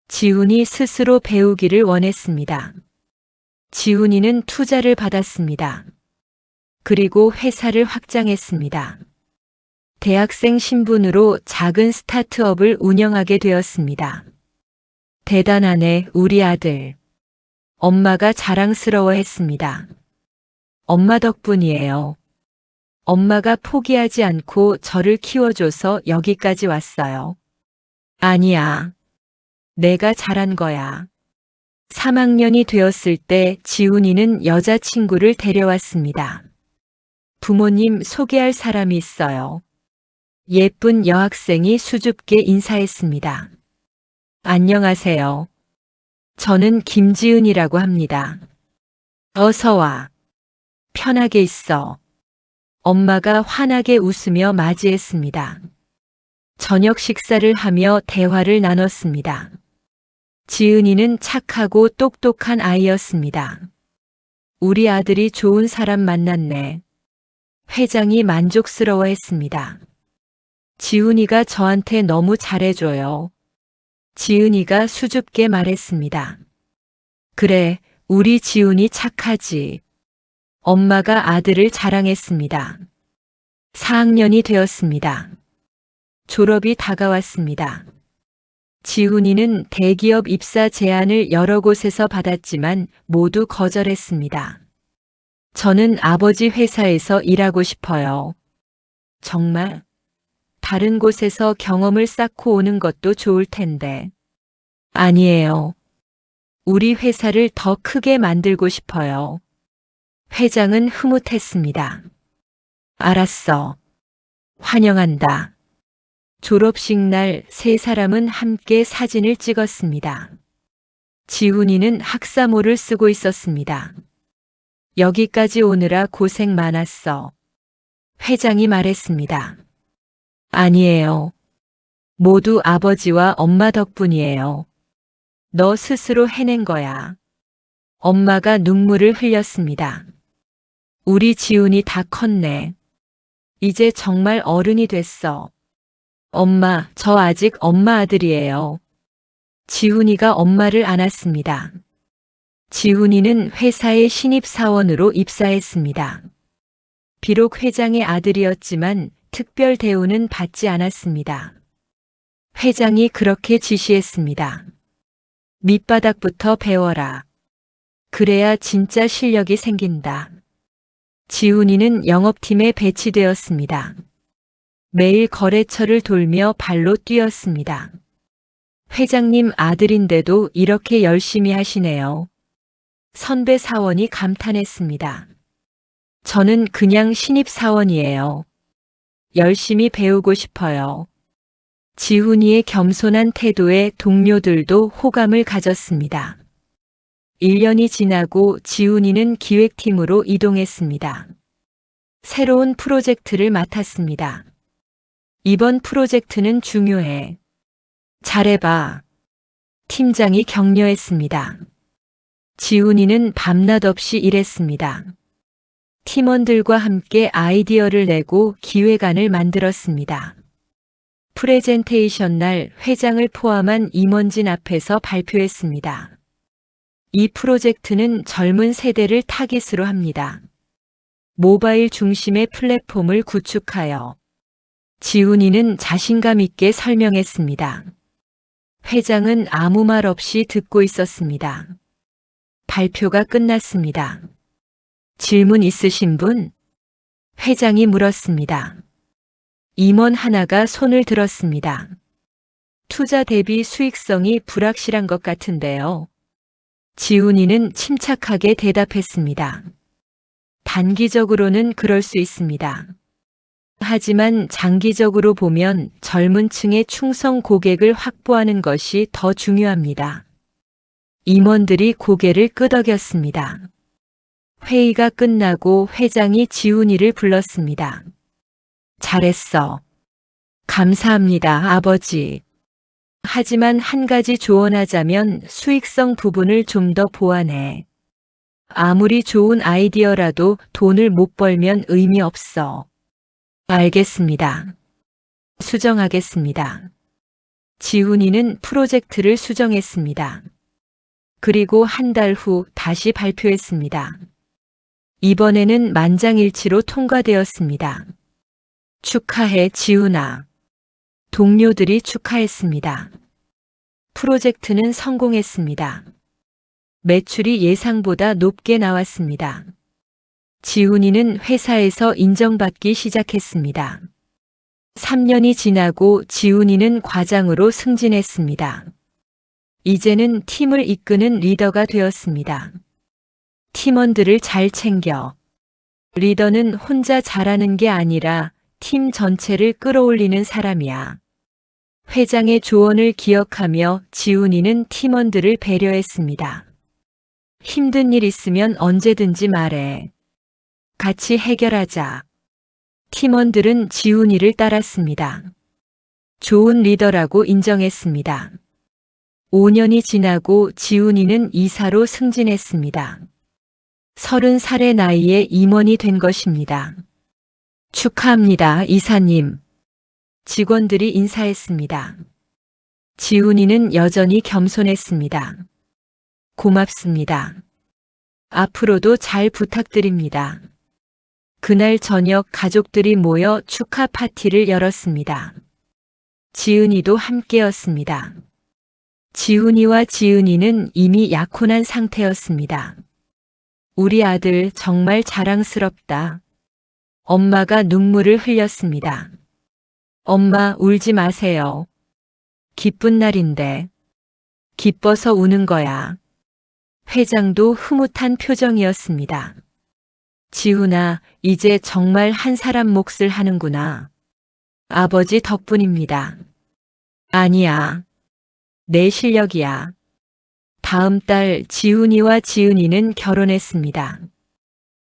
지훈이 스스로 배우기를 원했습니다. 지훈이는 투자를 받았습니다. 그리고 회사를 확장했습니다. 대학생 신분으로 작은 스타트업을 운영하게 되었습니다. 대단하네, 우리 아들. 엄마가 자랑스러워했습니다. 엄마 덕분이에요. 엄마가 포기하지 않고 저를 키워줘서 여기까지 왔어요. 아니야. 내가 잘한 거야. 3학년이 되었을 때 지훈이는 여자친구를 데려왔습니다. 부모님 소개할 사람이 있어요. 예쁜 여학생이 수줍게 인사했습니다. 안녕하세요. 저는 김지은이라고 합니다. 어서 와. 편하게 있어. 엄마가 환하게 웃으며 맞이했습니다. 저녁 식사를 하며 대화를 나눴습니다. 지은이는 착하고 똑똑한 아이였습니다. 우리 아들이 좋은 사람 만났네. 회장이 만족스러워했습니다. 지훈이가 저한테 너무 잘해줘요. 지은이가 수줍게 말했습니다. 그래, 우리 지훈이 착하지. 엄마가 아들을 자랑했습니다. 4학년이 되었습니다. 졸업이 다가왔습니다. 지훈이는 대기업 입사 제안을 여러 곳에서 받았지만 모두 거절했습니다. 저는 아버지 회사에서 일하고 싶어요. 정말? 다른 곳에서 경험을 쌓고 오는 것도 좋을 텐데. 아니에요. 우리 회사를 더 크게 만들고 싶어요. 회장은 흐뭇했습니다. 알았어. 환영한다. 졸업식 날 세 사람은 함께 사진을 찍었습니다. 지훈이는 학사모를 쓰고 있었습니다. 여기까지 오느라 고생 많았어. 회장이 말했습니다. 아니에요. 모두 아버지와 엄마 덕분이에요. 너 스스로 해낸 거야. 엄마가 눈물을 흘렸습니다. 우리 지훈이 다 컸네. 이제 정말 어른이 됐어. 엄마, 저 아직 엄마 아들이에요. 지훈이가 엄마를 안았습니다. 지훈이는 회사의 신입사원으로 입사했습니다. 비록 회장의 아들이었지만 특별 대우는 받지 않았습니다. 회장이 그렇게 지시했습니다. 밑바닥부터 배워라. 그래야 진짜 실력이 생긴다. 지훈이는 영업팀에 배치되었습니다. 매일 거래처를 돌며 발로 뛰었습니다. 회장님 아들인데도 이렇게 열심히 하시네요. 선배 사원이 감탄했습니다. 저는 그냥 신입사원이에요. 열심히 배우고 싶어요. 지훈이의 겸손한 태도에 동료들도 호감을 가졌습니다. 1년이 지나고 지훈이는 기획팀으로 이동했습니다. 새로운 프로젝트를 맡았습니다. 이번 프로젝트는 중요해. 잘해봐. 팀장이 격려했습니다. 지훈이는 밤낮 없이 일했습니다. 팀원들과 함께 아이디어를 내고 기획안을 만들었습니다. 프레젠테이션 날 회장을 포함한 임원진 앞에서 발표했습니다. 이 프로젝트는 젊은 세대를 타깃으로 합니다. 모바일 중심의 플랫폼을 구축하여 지훈이는 자신감 있게 설명했습니다. 회장은 아무 말 없이 듣고 있었습니다. 발표가 끝났습니다. 질문 있으신 분? 회장이 물었습니다. 임원 하나가 손을 들었습니다. 투자 대비 수익성이 불확실한 것 같은데요. 지훈이는 침착하게 대답했습니다. 단기적으로는 그럴 수 있습니다. 하지만 장기적으로 보면 젊은 층의 충성 고객을 확보하는 것이 더 중요합니다. 임원들이 고개를 끄덕였습니다. 회의가 끝나고 회장이 지훈이를 불렀습니다. 잘했어. 감사합니다, 아버지. 하지만 한 가지 조언하자면 수익성 부분을 좀 더 보완해. 아무리 좋은 아이디어라도 돈을 못 벌면 의미 없어. 알겠습니다. 수정하겠습니다. 지훈이는 프로젝트를 수정했습니다. 그리고 한 달 후 다시 발표했습니다. 이번에는 만장일치로 통과되었습니다. 축하해, 지훈아. 동료들이 축하했습니다. 프로젝트는 성공했습니다. 매출이 예상보다 높게 나왔습니다. 지훈이는 회사에서 인정받기 시작했습니다. 3년이 지나고 지훈이는 과장으로 승진했습니다. 이제는 팀을 이끄는 리더가 되었습니다. 팀원들을 잘 챙겨. 리더는 혼자 잘하는 게 아니라 팀 전체를 끌어올리는 사람이야. 회장의 조언을 기억하며 지훈이는 팀원들을 배려했습니다. 힘든 일 있으면 언제든지 말해. 같이 해결하자. 팀원들은 지훈이를 따랐습니다. 좋은 리더라고 인정했습니다. 5년이 지나고 지훈이는 이사로 승진했습니다. 30살의 나이에 임원이 된 것입니다. 축하합니다, 이사님. 직원들이 인사했습니다. 지훈이는 여전히 겸손했습니다. 고맙습니다. 앞으로도 잘 부탁드립니다. 그날 저녁 가족들이 모여 축하 파티를 열었습니다. 지은이도 함께였습니다. 지훈이와 지은이는 이미 약혼한 상태였습니다. 우리 아들 정말 자랑스럽다. 엄마가 눈물을 흘렸습니다. 엄마, 울지 마세요. 기쁜 날인데. 기뻐서 우는 거야. 회장도 흐뭇한 표정이었습니다. 지훈아, 이제 정말 한 사람 몫을 하는구나. 아버지 덕분입니다. 아니야. 내 실력이야. 다음 달 지훈이와 지은이는 결혼했습니다.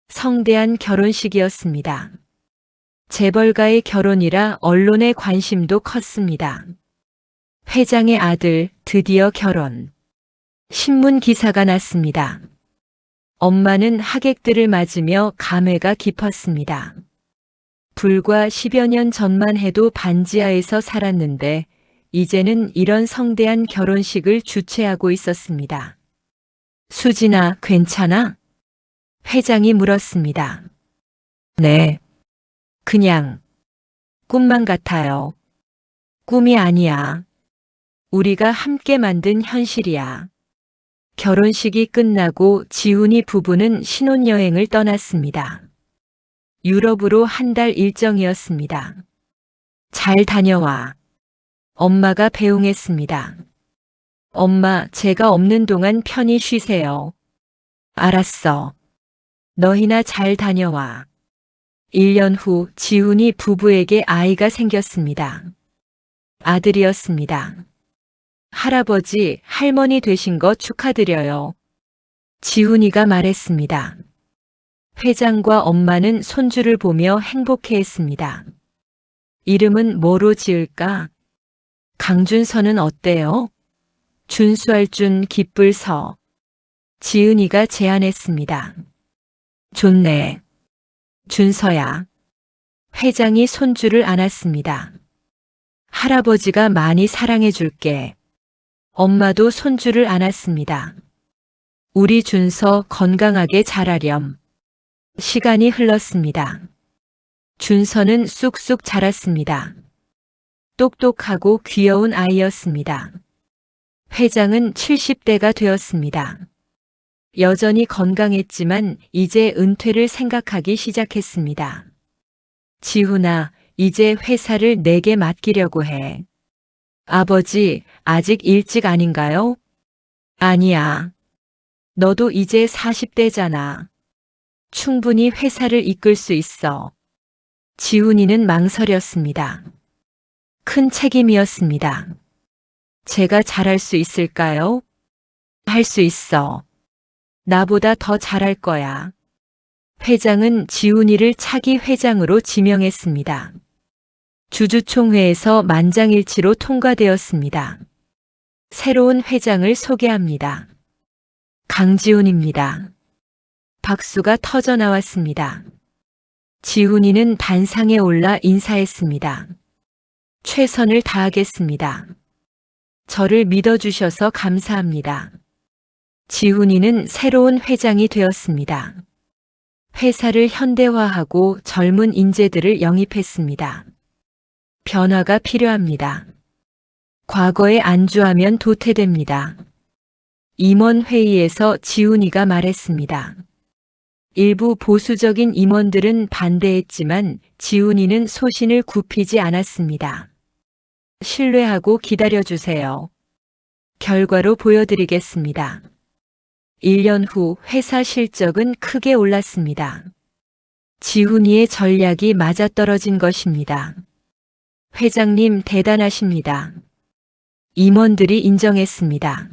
성대한 결혼식이었습니다. 재벌가의 결혼이라 언론의 관심도 컸습니다. 회장의 아들 드디어 결혼. 신문 기사가 났습니다. 엄마는 하객들을 맞으며 감회가 깊었습니다. 불과 10여 년 전만 해도 반지하에서 살았는데 이제는 이런 성대한 결혼식을 주최하고 있었습니다. 수진아, 괜찮아? 회장이 물었습니다. 네. 그냥 꿈만 같아요. 꿈이 아니야. 우리가 함께 만든 현실이야. 결혼식이 끝나고 지훈이 부부는 신혼여행을 떠났습니다. 유럽으로 한 달 일정이었습니다. 잘 다녀와. 엄마가 배웅했습니다. 엄마, 제가 없는 동안 편히 쉬세요. 알았어. 너희나 잘 다녀와. 1년 후 지훈이 부부에게 아이가 생겼습니다. 아들이었습니다. 할아버지, 할머니 되신 거 축하드려요. 지훈이가 말했습니다. 회장과 엄마는 손주를 보며 행복해했습니다. 이름은 뭐로 지을까? 강준서는 어때요? 준수할 준 기쁠서. 지은이가 제안했습니다. 좋네. 준서야. 회장이 손주를 안았습니다. 할아버지가 많이 사랑해 줄게. 엄마도 손주를 안았습니다. 우리 준서 건강하게 자라렴. 시간이 흘렀습니다. 준서는 쑥쑥 자랐습니다. 똑똑하고 귀여운 아이였습니다. 회장은 70대가 되었습니다. 여전히 건강했지만 이제 은퇴를 생각하기 시작했습니다. 지훈아, 이제 회사를 내게 맡기려고 해. 아버지, 아직 일찍 아닌가요? 아니야. 너도 이제 40대잖아. 충분히 회사를 이끌 수 있어. 지훈이는 망설였습니다. 큰 책임이었습니다. 제가 잘할 수 있을까요? 할 수 있어. 나보다 더 잘할 거야. 회장은 지훈이를 차기 회장으로 지명했습니다. 주주총회에서 만장일치로 통과되었습니다. 새로운 회장을 소개합니다. 강지훈입니다. 박수가 터져 나왔습니다. 지훈이는 단상에 올라 인사했습니다. 최선을 다하겠습니다. 저를 믿어주셔서 감사합니다. 지훈이는 새로운 회장이 되었습니다. 회사를 현대화하고 젊은 인재들을 영입했습니다. 변화가 필요합니다. 과거에 안주하면 도태됩니다. 임원회의에서 지훈이가 말했습니다. 일부 보수적인 임원들은 반대했지만 지훈이는 소신을 굽히지 않았습니다. 신뢰하고 기다려주세요. 결과로 보여드리겠습니다. 1년 후 회사 실적은 크게 올랐습니다. 지훈이의 전략이 맞아떨어진 것입니다. 회장님 대단하십니다. 임원들이 인정했습니다.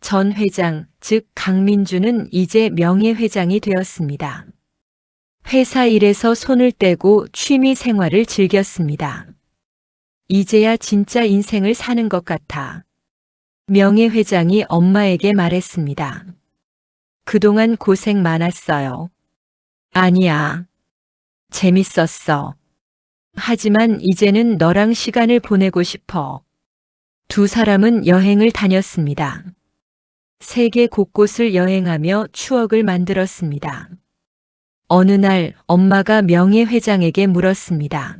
전 회장, 즉 강민주는 이제 명예회장이 되었습니다. 회사 일에서 손을 떼고 취미 생활을 즐겼습니다. 이제야 진짜 인생을 사는 것 같아. 명예회장이 엄마에게 말했습니다. 그동안 고생 많았어요. 아니야. 재밌었어. 하지만 이제는 너랑 시간을 보내고 싶어. 두 사람은 여행을 다녔습니다. 세계 곳곳을 여행하며 추억을 만들었습니다. 어느 날 엄마가 명예회장에게 물었습니다.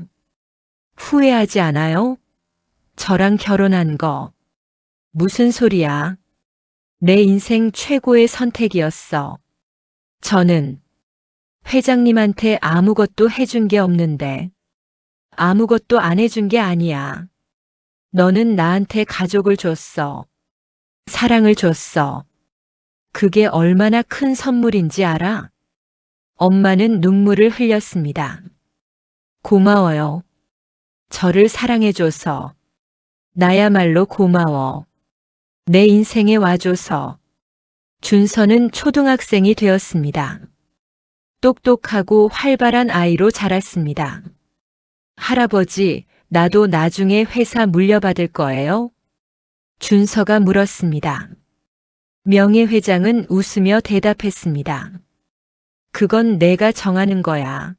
후회하지 않아요? 저랑 결혼한 거. 무슨 소리야? 내 인생 최고의 선택이었어. 저는 회장님한테 아무것도 해준 게 없는데. 아무것도 안 해준 게 아니야. 너는 나한테 가족을 줬어. 사랑을 줬어. 그게 얼마나 큰 선물인지 알아? 엄마는 눈물을 흘렸습니다. 고마워요. 저를 사랑해줘서. 나야말로 고마워. 내 인생에 와줘서. 준서는 초등학생이 되었습니다. 똑똑하고 활발한 아이로 자랐습니다. 할아버지, 나도 나중에 회사 물려받을 거예요? 준서가 물었습니다. 명예회장은 웃으며 대답했습니다. 그건 내가 정하는 거야.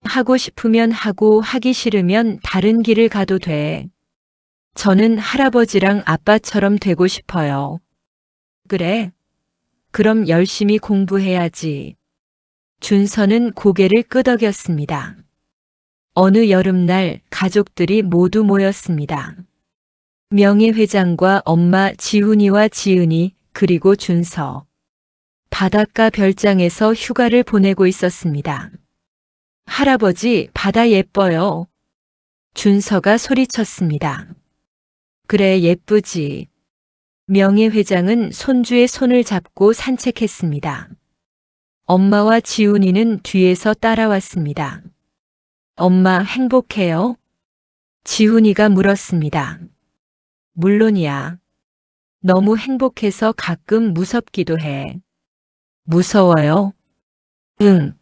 하고 싶으면 하고 하기 싫으면 다른 길을 가도 돼. 저는 할아버지랑 아빠처럼 되고 싶어요. 그래? 그럼 열심히 공부해야지. 준서는 고개를 끄덕였습니다. 어느 여름날 가족들이 모두 모였습니다. 명예회장과 엄마 지훈이와 지은이 그리고 준서. 바닷가 별장에서 휴가를 보내고 있었습니다. 할아버지, 바다 예뻐요. 준서가 소리쳤습니다. 그래, 예쁘지. 명예회장은 손주의 손을 잡고 산책했습니다. 엄마와 지훈이는 뒤에서 따라왔습니다. 엄마 행복해요? 지훈이가 물었습니다. 물론이야. 너무 행복해서 가끔 무섭기도 해. 무서워요? 응.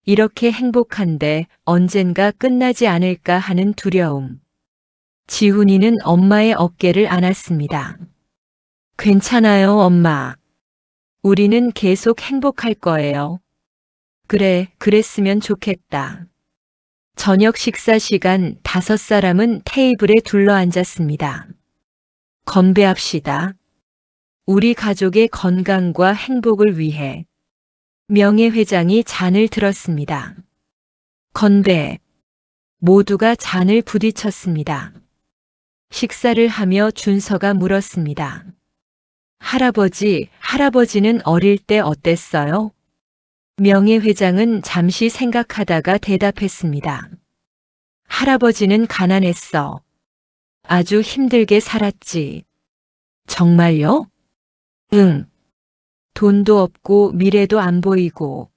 이렇게 행복한데 언젠가 끝나지 않을까 하는 두려움. 지훈이는 엄마의 어깨를 안았습니다. 괜찮아요, 엄마. 우리는 계속 행복할 거예요. 그래, 그랬으면 좋겠다. 저녁 식사 시간 5사람은 테이블에 둘러앉았습니다. 건배합시다. 우리 가족의 건강과 행복을 위해. 명예회장이 잔을 들었습니다. 건배. 모두가 잔을 부딪혔습니다. 식사를 하며 준서가 물었습니다. 할아버지는 어릴 때 어땠어요? 명예회장은 잠시 생각하다가 대답했습니다. 할아버지는 가난했어. 아주 힘들게 살았지. 정말요? 응. 돈도 없고 미래도 안 보이고.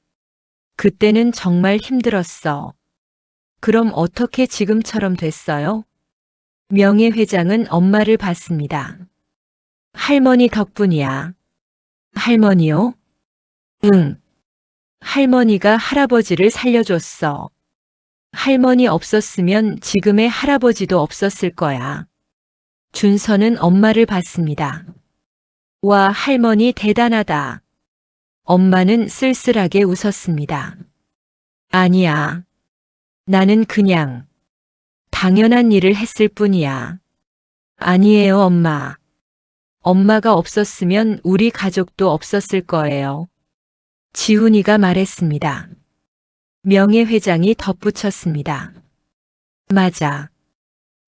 그때는 정말 힘들었어. 그럼 어떻게 지금처럼 됐어요? 명예회장은 엄마를 봤습니다. 할머니 덕분이야. 할머니요? 응. 할머니가 할아버지를 살려줬어. 할머니 없었으면 지금의 할아버지도 없었을 거야. 준서는 엄마를 봤습니다. 와, 할머니 대단하다. 엄마는 쓸쓸하게 웃었습니다. 아니야. 나는 그냥 당연한 일을 했을 뿐이야. 아니에요, 엄마. 엄마가 없었으면 우리 가족도 없었을 거예요. 지훈이가 말했습니다. 명예회장이 덧붙였습니다. 맞아.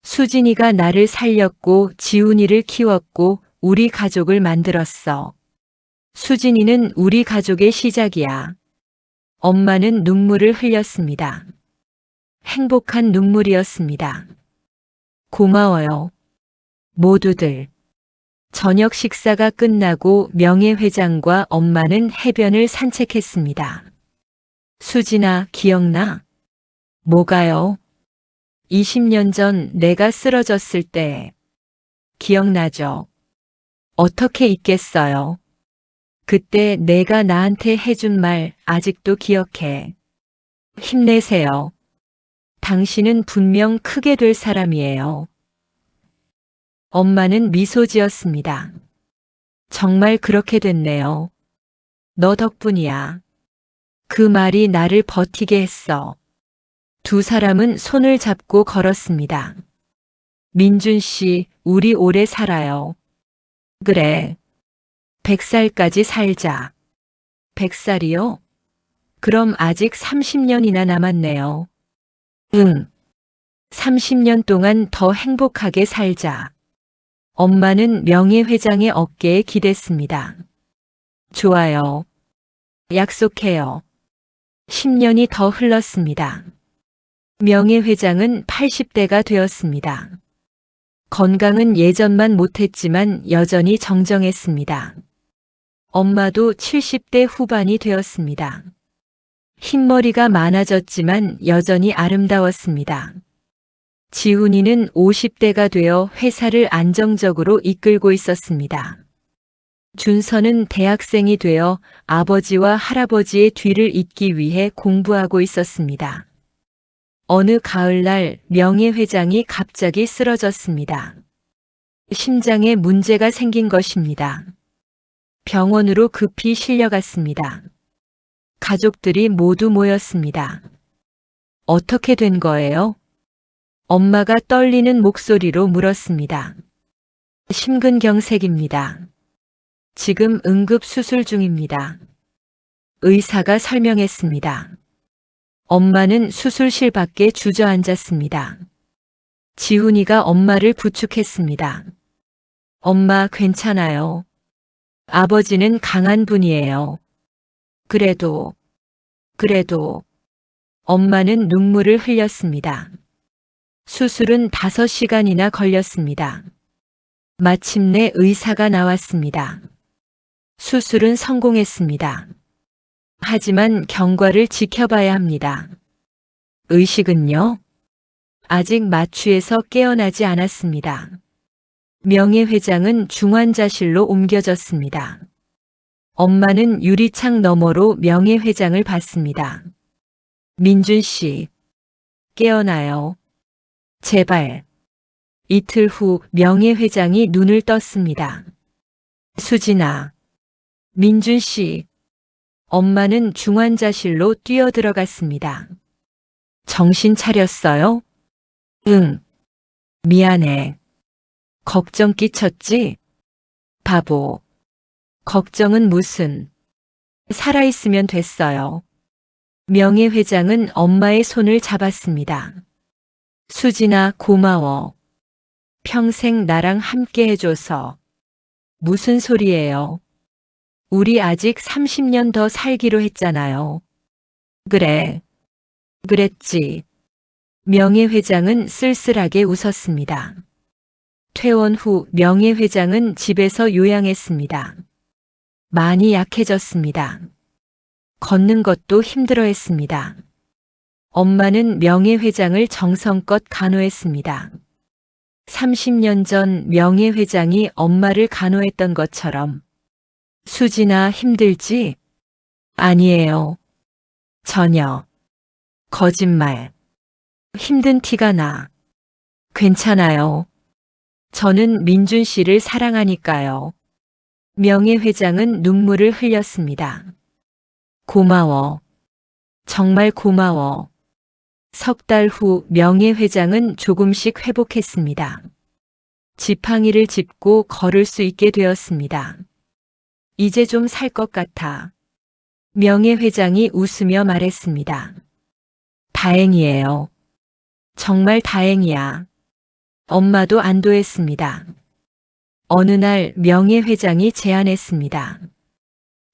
수진이가 나를 살렸고 지훈이를 키웠고 우리 가족을 만들었어. 수진이는 우리 가족의 시작이야. 엄마는 눈물을 흘렸습니다. 행복한 눈물이었습니다. 고마워요. 모두들. 저녁 식사가 끝나고 명예회장과 엄마는 해변을 산책했습니다. 수진아, 기억나? 뭐가요? 20년 전 내가 쓰러졌을 때. 기억나죠? 어떻게 잊겠어요? 그때 내가 나한테 해준 말 아직도 기억해. 힘내세요. 당신은 분명 크게 될 사람이에요. 엄마는 미소 지었습니다. 정말 그렇게 됐네요. 너 덕분이야. 그 말이 나를 버티게 했어. 두 사람은 손을 잡고 걸었습니다. 민준 씨, 우리 오래 살아요. 그래. 100살까지 살자. 100살이요? 그럼 아직 30년이나 남았네요. 응. 30년 동안 더 행복하게 살자. 엄마는 명예회장의 어깨에 기댔습니다. 좋아요. 약속해요. 10년이 더 흘렀습니다. 명예회장은 80대가 되었습니다. 건강은 예전만 못했지만 여전히 정정했습니다. 엄마도 70대 후반이 되었습니다. 흰머리가 많아졌지만 여전히 아름다웠습니다. 지훈이는 50대가 되어 회사를 안정적으로 이끌고 있었습니다. 준서는 대학생이 되어 아버지와 할아버지의 뒤를 잇기 위해 공부하고 있었습니다. 어느 가을날 명예회장이 갑자기 쓰러졌습니다. 심장에 문제가 생긴 것입니다. 병원으로 급히 실려갔습니다. 가족들이 모두 모였습니다. 어떻게 된 거예요? 엄마가 떨리는 목소리로 물었습니다. 심근경색입니다. 지금 응급수술 중입니다. 의사가 설명했습니다. 엄마는 수술실 밖에 주저앉았습니다. 지훈이가 엄마를 부축했습니다. 엄마 괜찮아요. 아버지는 강한 분이에요. 그래도 엄마는 눈물을 흘렸습니다. 수술은 5시간이나 걸렸습니다. 마침내 의사가 나왔습니다. 수술은 성공했습니다. 하지만 경과를 지켜봐야 합니다. 의식은요? 아직 마취에서 깨어나지 않았습니다. 명예회장은 중환자실로 옮겨졌습니다. 엄마는 유리창 너머로 명예회장을 봤습니다. 민준 씨, 깨어나요. 제발. 이틀 후 명예회장이 눈을 떴습니다. 수진아, 민준 씨, 엄마는 중환자실로 뛰어들어갔습니다. 정신 차렸어요? 응. 미안해. 걱정 끼쳤지? 바보. 걱정은 무슨. 살아있으면 됐어요. 명예회장은 엄마의 손을 잡았습니다. 수진아, 고마워. 평생 나랑 함께 해줘서. 무슨 소리예요? 우리 아직 30년 더 살기로 했잖아요. 그래. 그랬지. 명예회장은 쓸쓸하게 웃었습니다. 퇴원 후 명예회장은 집에서 요양했습니다. 많이 약해졌습니다. 걷는 것도 힘들어했습니다. 엄마는 명예회장을 정성껏 간호했습니다. 30년 전 명예회장이 엄마를 간호했던 것처럼. 수진아, 힘들지? 아니에요. 전혀. 거짓말. 힘든 티가 나. 괜찮아요. 저는 민준 씨를 사랑하니까요. 명예회장은 눈물을 흘렸습니다. 고마워. 정말 고마워. 석 달 후 명예회장은 조금씩 회복했습니다. 지팡이를 짚고 걸을 수 있게 되었습니다. 이제 좀 살 것 같아. 명예회장이 웃으며 말했습니다. 다행이에요. 정말 다행이야. 엄마도 안도했습니다. 어느 날 명예회장이 제안했습니다.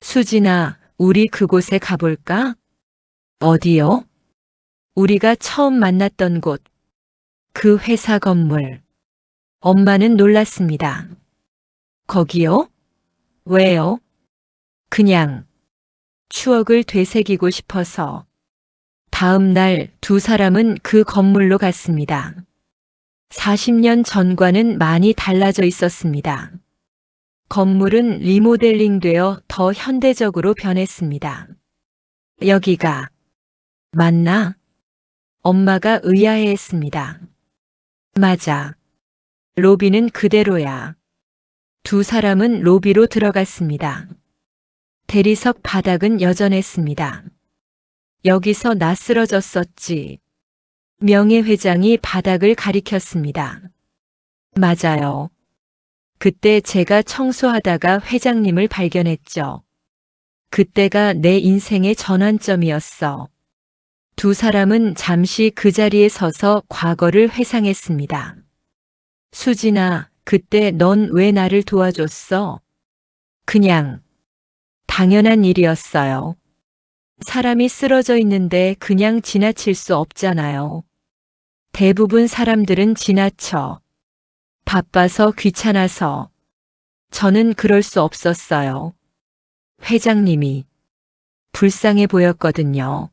수진아, 우리 그곳에 가볼까? 어디요? 우리가 처음 만났던 곳. 그 회사 건물. 엄마는 놀랐습니다. 거기요? 왜요? 그냥 추억을 되새기고 싶어서. 다음 날 두 사람은 그 건물로 갔습니다. 40년 전과는 많이 달라져 있었습니다. 건물은 리모델링되어 더 현대적으로 변했습니다. 여기가 맞나? 엄마가 의아해했습니다. 맞아. 로비는 그대로야. 두 사람은 로비로 들어갔습니다. 대리석 바닥은 여전했습니다. 여기서 나 쓰러졌었지. 명예회장이 바닥을 가리켰습니다. 맞아요. 그때 제가 청소하다가 회장님을 발견했죠. 그때가 내 인생의 전환점이었어. 두 사람은 잠시 그 자리에 서서 과거를 회상했습니다. 수진아, 그때 넌 왜 나를 도와줬어? 그냥 당연한 일이었어요. 사람이 쓰러져 있는데 그냥 지나칠 수 없잖아요. 대부분 사람들은 지나쳐. 바빠서 귀찮아서. 저는 그럴 수 없었어요. 회장님이 불쌍해 보였거든요.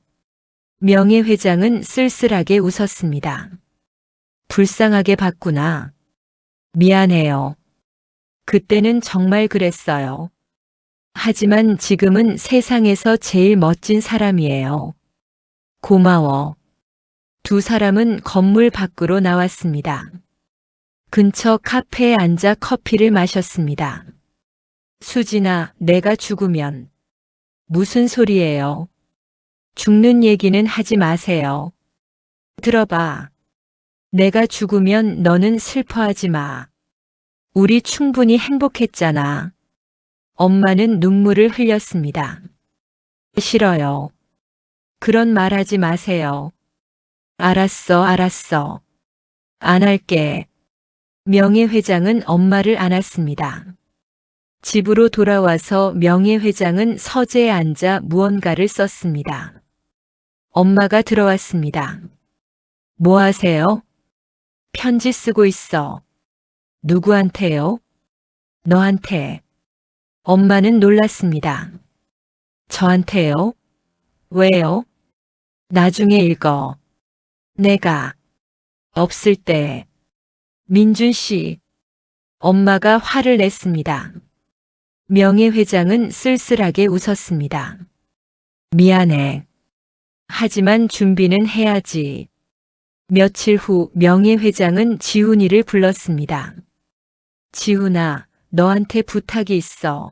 명예회장은 쓸쓸하게 웃었습니다. 불쌍하게 봤구나. 미안해요. 그때는 정말 그랬어요. 하지만 지금은 세상에서 제일 멋진 사람이에요. 고마워. 두 사람은 건물 밖으로 나왔습니다. 근처 카페에 앉아 커피를 마셨습니다. 수진아, 내가 죽으면. 무슨 소리예요? 죽는 얘기는 하지 마세요. 들어봐. 내가 죽으면 너는 슬퍼하지 마. 우리 충분히 행복했잖아. 엄마는 눈물을 흘렸습니다. 싫어요. 그런 말 하지 마세요. 알았어, 알았어. 안 할게. 명예회장은 엄마를 안았습니다. 집으로 돌아와서 명예회장은 서재에 앉아 무언가를 썼습니다. 엄마가 들어왔습니다. 뭐 하세요? 편지 쓰고 있어. 누구한테요? 너한테. 엄마는 놀랐습니다. 저한테요? 왜요? 나중에 읽어. 내가 없을 때. 민준 씨. 엄마가 화를 냈습니다. 명예회장은 쓸쓸하게 웃었습니다. 미안해. 하지만 준비는 해야지. 며칠 후 명예회장은 지훈이를 불렀습니다. 지훈아, 너한테 부탁이 있어.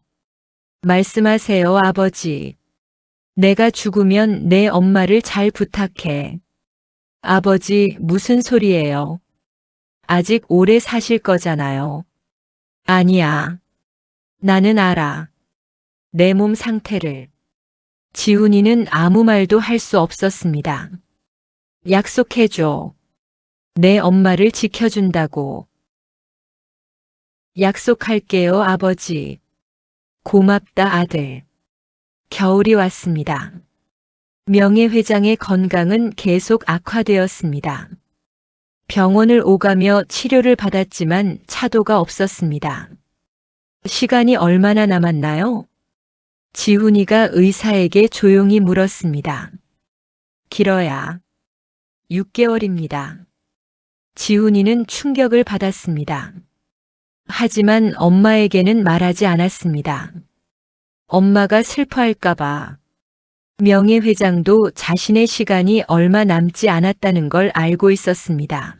말씀하세요, 아버지. 내가 죽으면 내 엄마를 잘 부탁해. 아버지, 무슨 소리예요? 아직 오래 사실 거잖아요. 아니야. 나는 알아. 내 몸 상태를. 지훈이는 아무 말도 할 수 없었습니다. 약속해줘. 내 엄마를 지켜준다고. 약속할게요, 아버지. 고맙다, 아들. 겨울이 왔습니다. 명예회장의 건강은 계속 악화되었습니다. 병원을 오가며 치료를 받았지만 차도가 없었습니다. 시간이 얼마나 남았나요? 지훈이가 의사에게 조용히 물었습니다. 길어야 6개월입니다. 지훈이는 충격을 받았습니다. 하지만 엄마에게는 말하지 않았습니다. 엄마가 슬퍼할까봐. 명예회장도 자신의 시간이 얼마 남지 않았다는 걸 알고 있었습니다.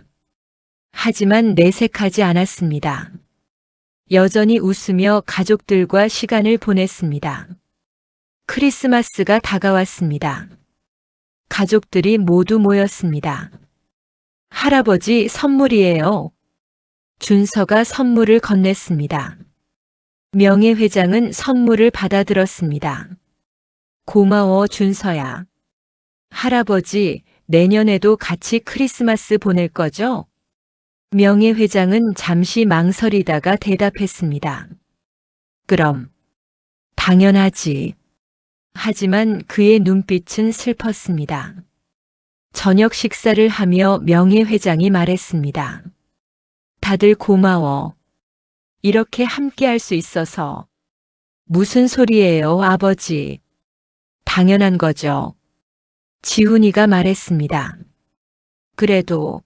하지만 내색하지 않았습니다. 여전히 웃으며 가족들과 시간을 보냈습니다. 크리스마스가 다가왔습니다. 가족들이 모두 모였습니다. 할아버지, 선물이에요. 준서가 선물을 건넸습니다. 명예회장은 선물을 받아들었습니다. 고마워, 준서야. 할아버지, 내년에도 같이 크리스마스 보낼 거죠? 명예회장은 잠시 망설이다가 대답했습니다. 그럼. 당연하지. 하지만 그의 눈빛은 슬펐습니다. 저녁 식사를 하며 명예회장이 말했습니다. 다들 고마워. 이렇게 함께 할 수 있어서. 무슨 소리예요, 아버지? 당연한 거죠. 지훈이가 말했습니다. 그래도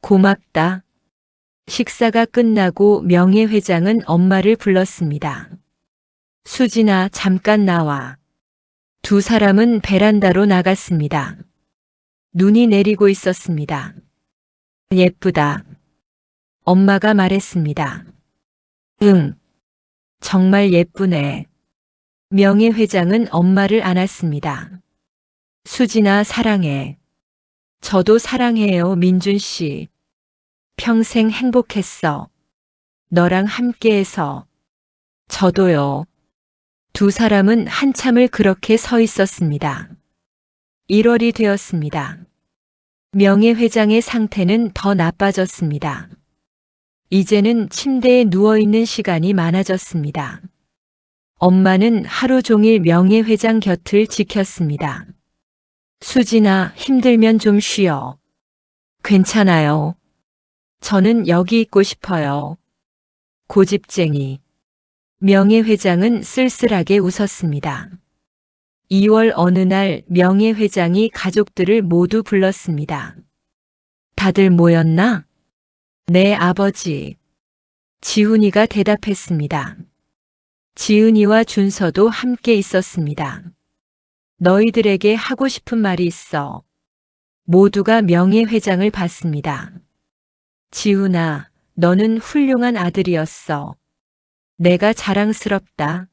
고맙다. 식사가 끝나고 명예회장은 엄마를 불렀습니다. 수진아, 잠깐 나와. 두 사람은 베란다로 나갔습니다. 눈이 내리고 있었습니다. 예쁘다. 엄마가 말했습니다. 응. 정말 예쁘네. 명예회장은 엄마를 안았습니다. 수진아, 사랑해. 저도 사랑해요, 민준 씨. 평생 행복했어. 너랑 함께해서. 저도요. 두 사람은 한참을 그렇게 서 있었습니다. 1월이 되었습니다. 명예회장의 상태는 더 나빠졌습니다. 이제는 침대에 누워있는 시간이 많아졌습니다. 엄마는 하루 종일 명예회장 곁을 지켰습니다. 수진아, 힘들면 좀 쉬어. 괜찮아요. 저는 여기 있고 싶어요. 고집쟁이. 명예회장은 쓸쓸하게 웃었습니다. 2월 어느 날 명예회장이 가족들을 모두 불렀습니다. 다들 모였나? 네, 아버지. 지훈이가 대답했습니다. 지은이와 준서도 함께 있었습니다. 너희들에게 하고 싶은 말이 있어. 모두가 명예회장을 봤습니다. 지훈아, 너는 훌륭한 아들이었어. 내가 자랑스럽다.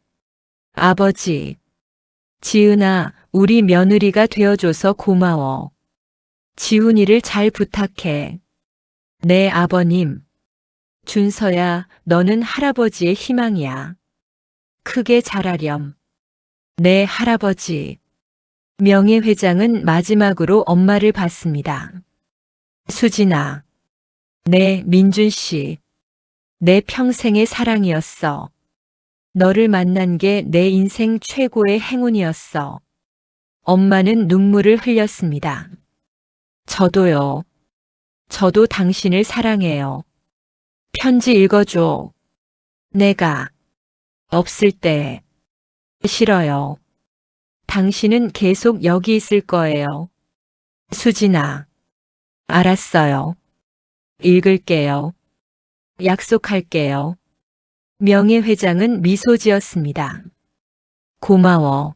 아버지. 지은아, 우리 며느리가 되어줘서 고마워. 지훈이를 잘 부탁해. 네, 아버님. 준서야, 너는 할아버지의 희망이야. 크게 자라렴. 네, 할아버지. 명예회장은 마지막으로 엄마를 봤습니다. 수진아. 네, 민준 씨. 내 평생의 사랑이었어. 너를 만난 게 내 인생 최고의 행운이었어. 엄마는 눈물을 흘렸습니다. 저도요. 저도 당신을 사랑해요. 편지 읽어줘. 내가 없을 때. 싫어요. 당신은 계속 여기 있을 거예요. 수진아. 알았어요. 읽을게요. 약속할게요. 명예회장은 미소 지었습니다. 고마워.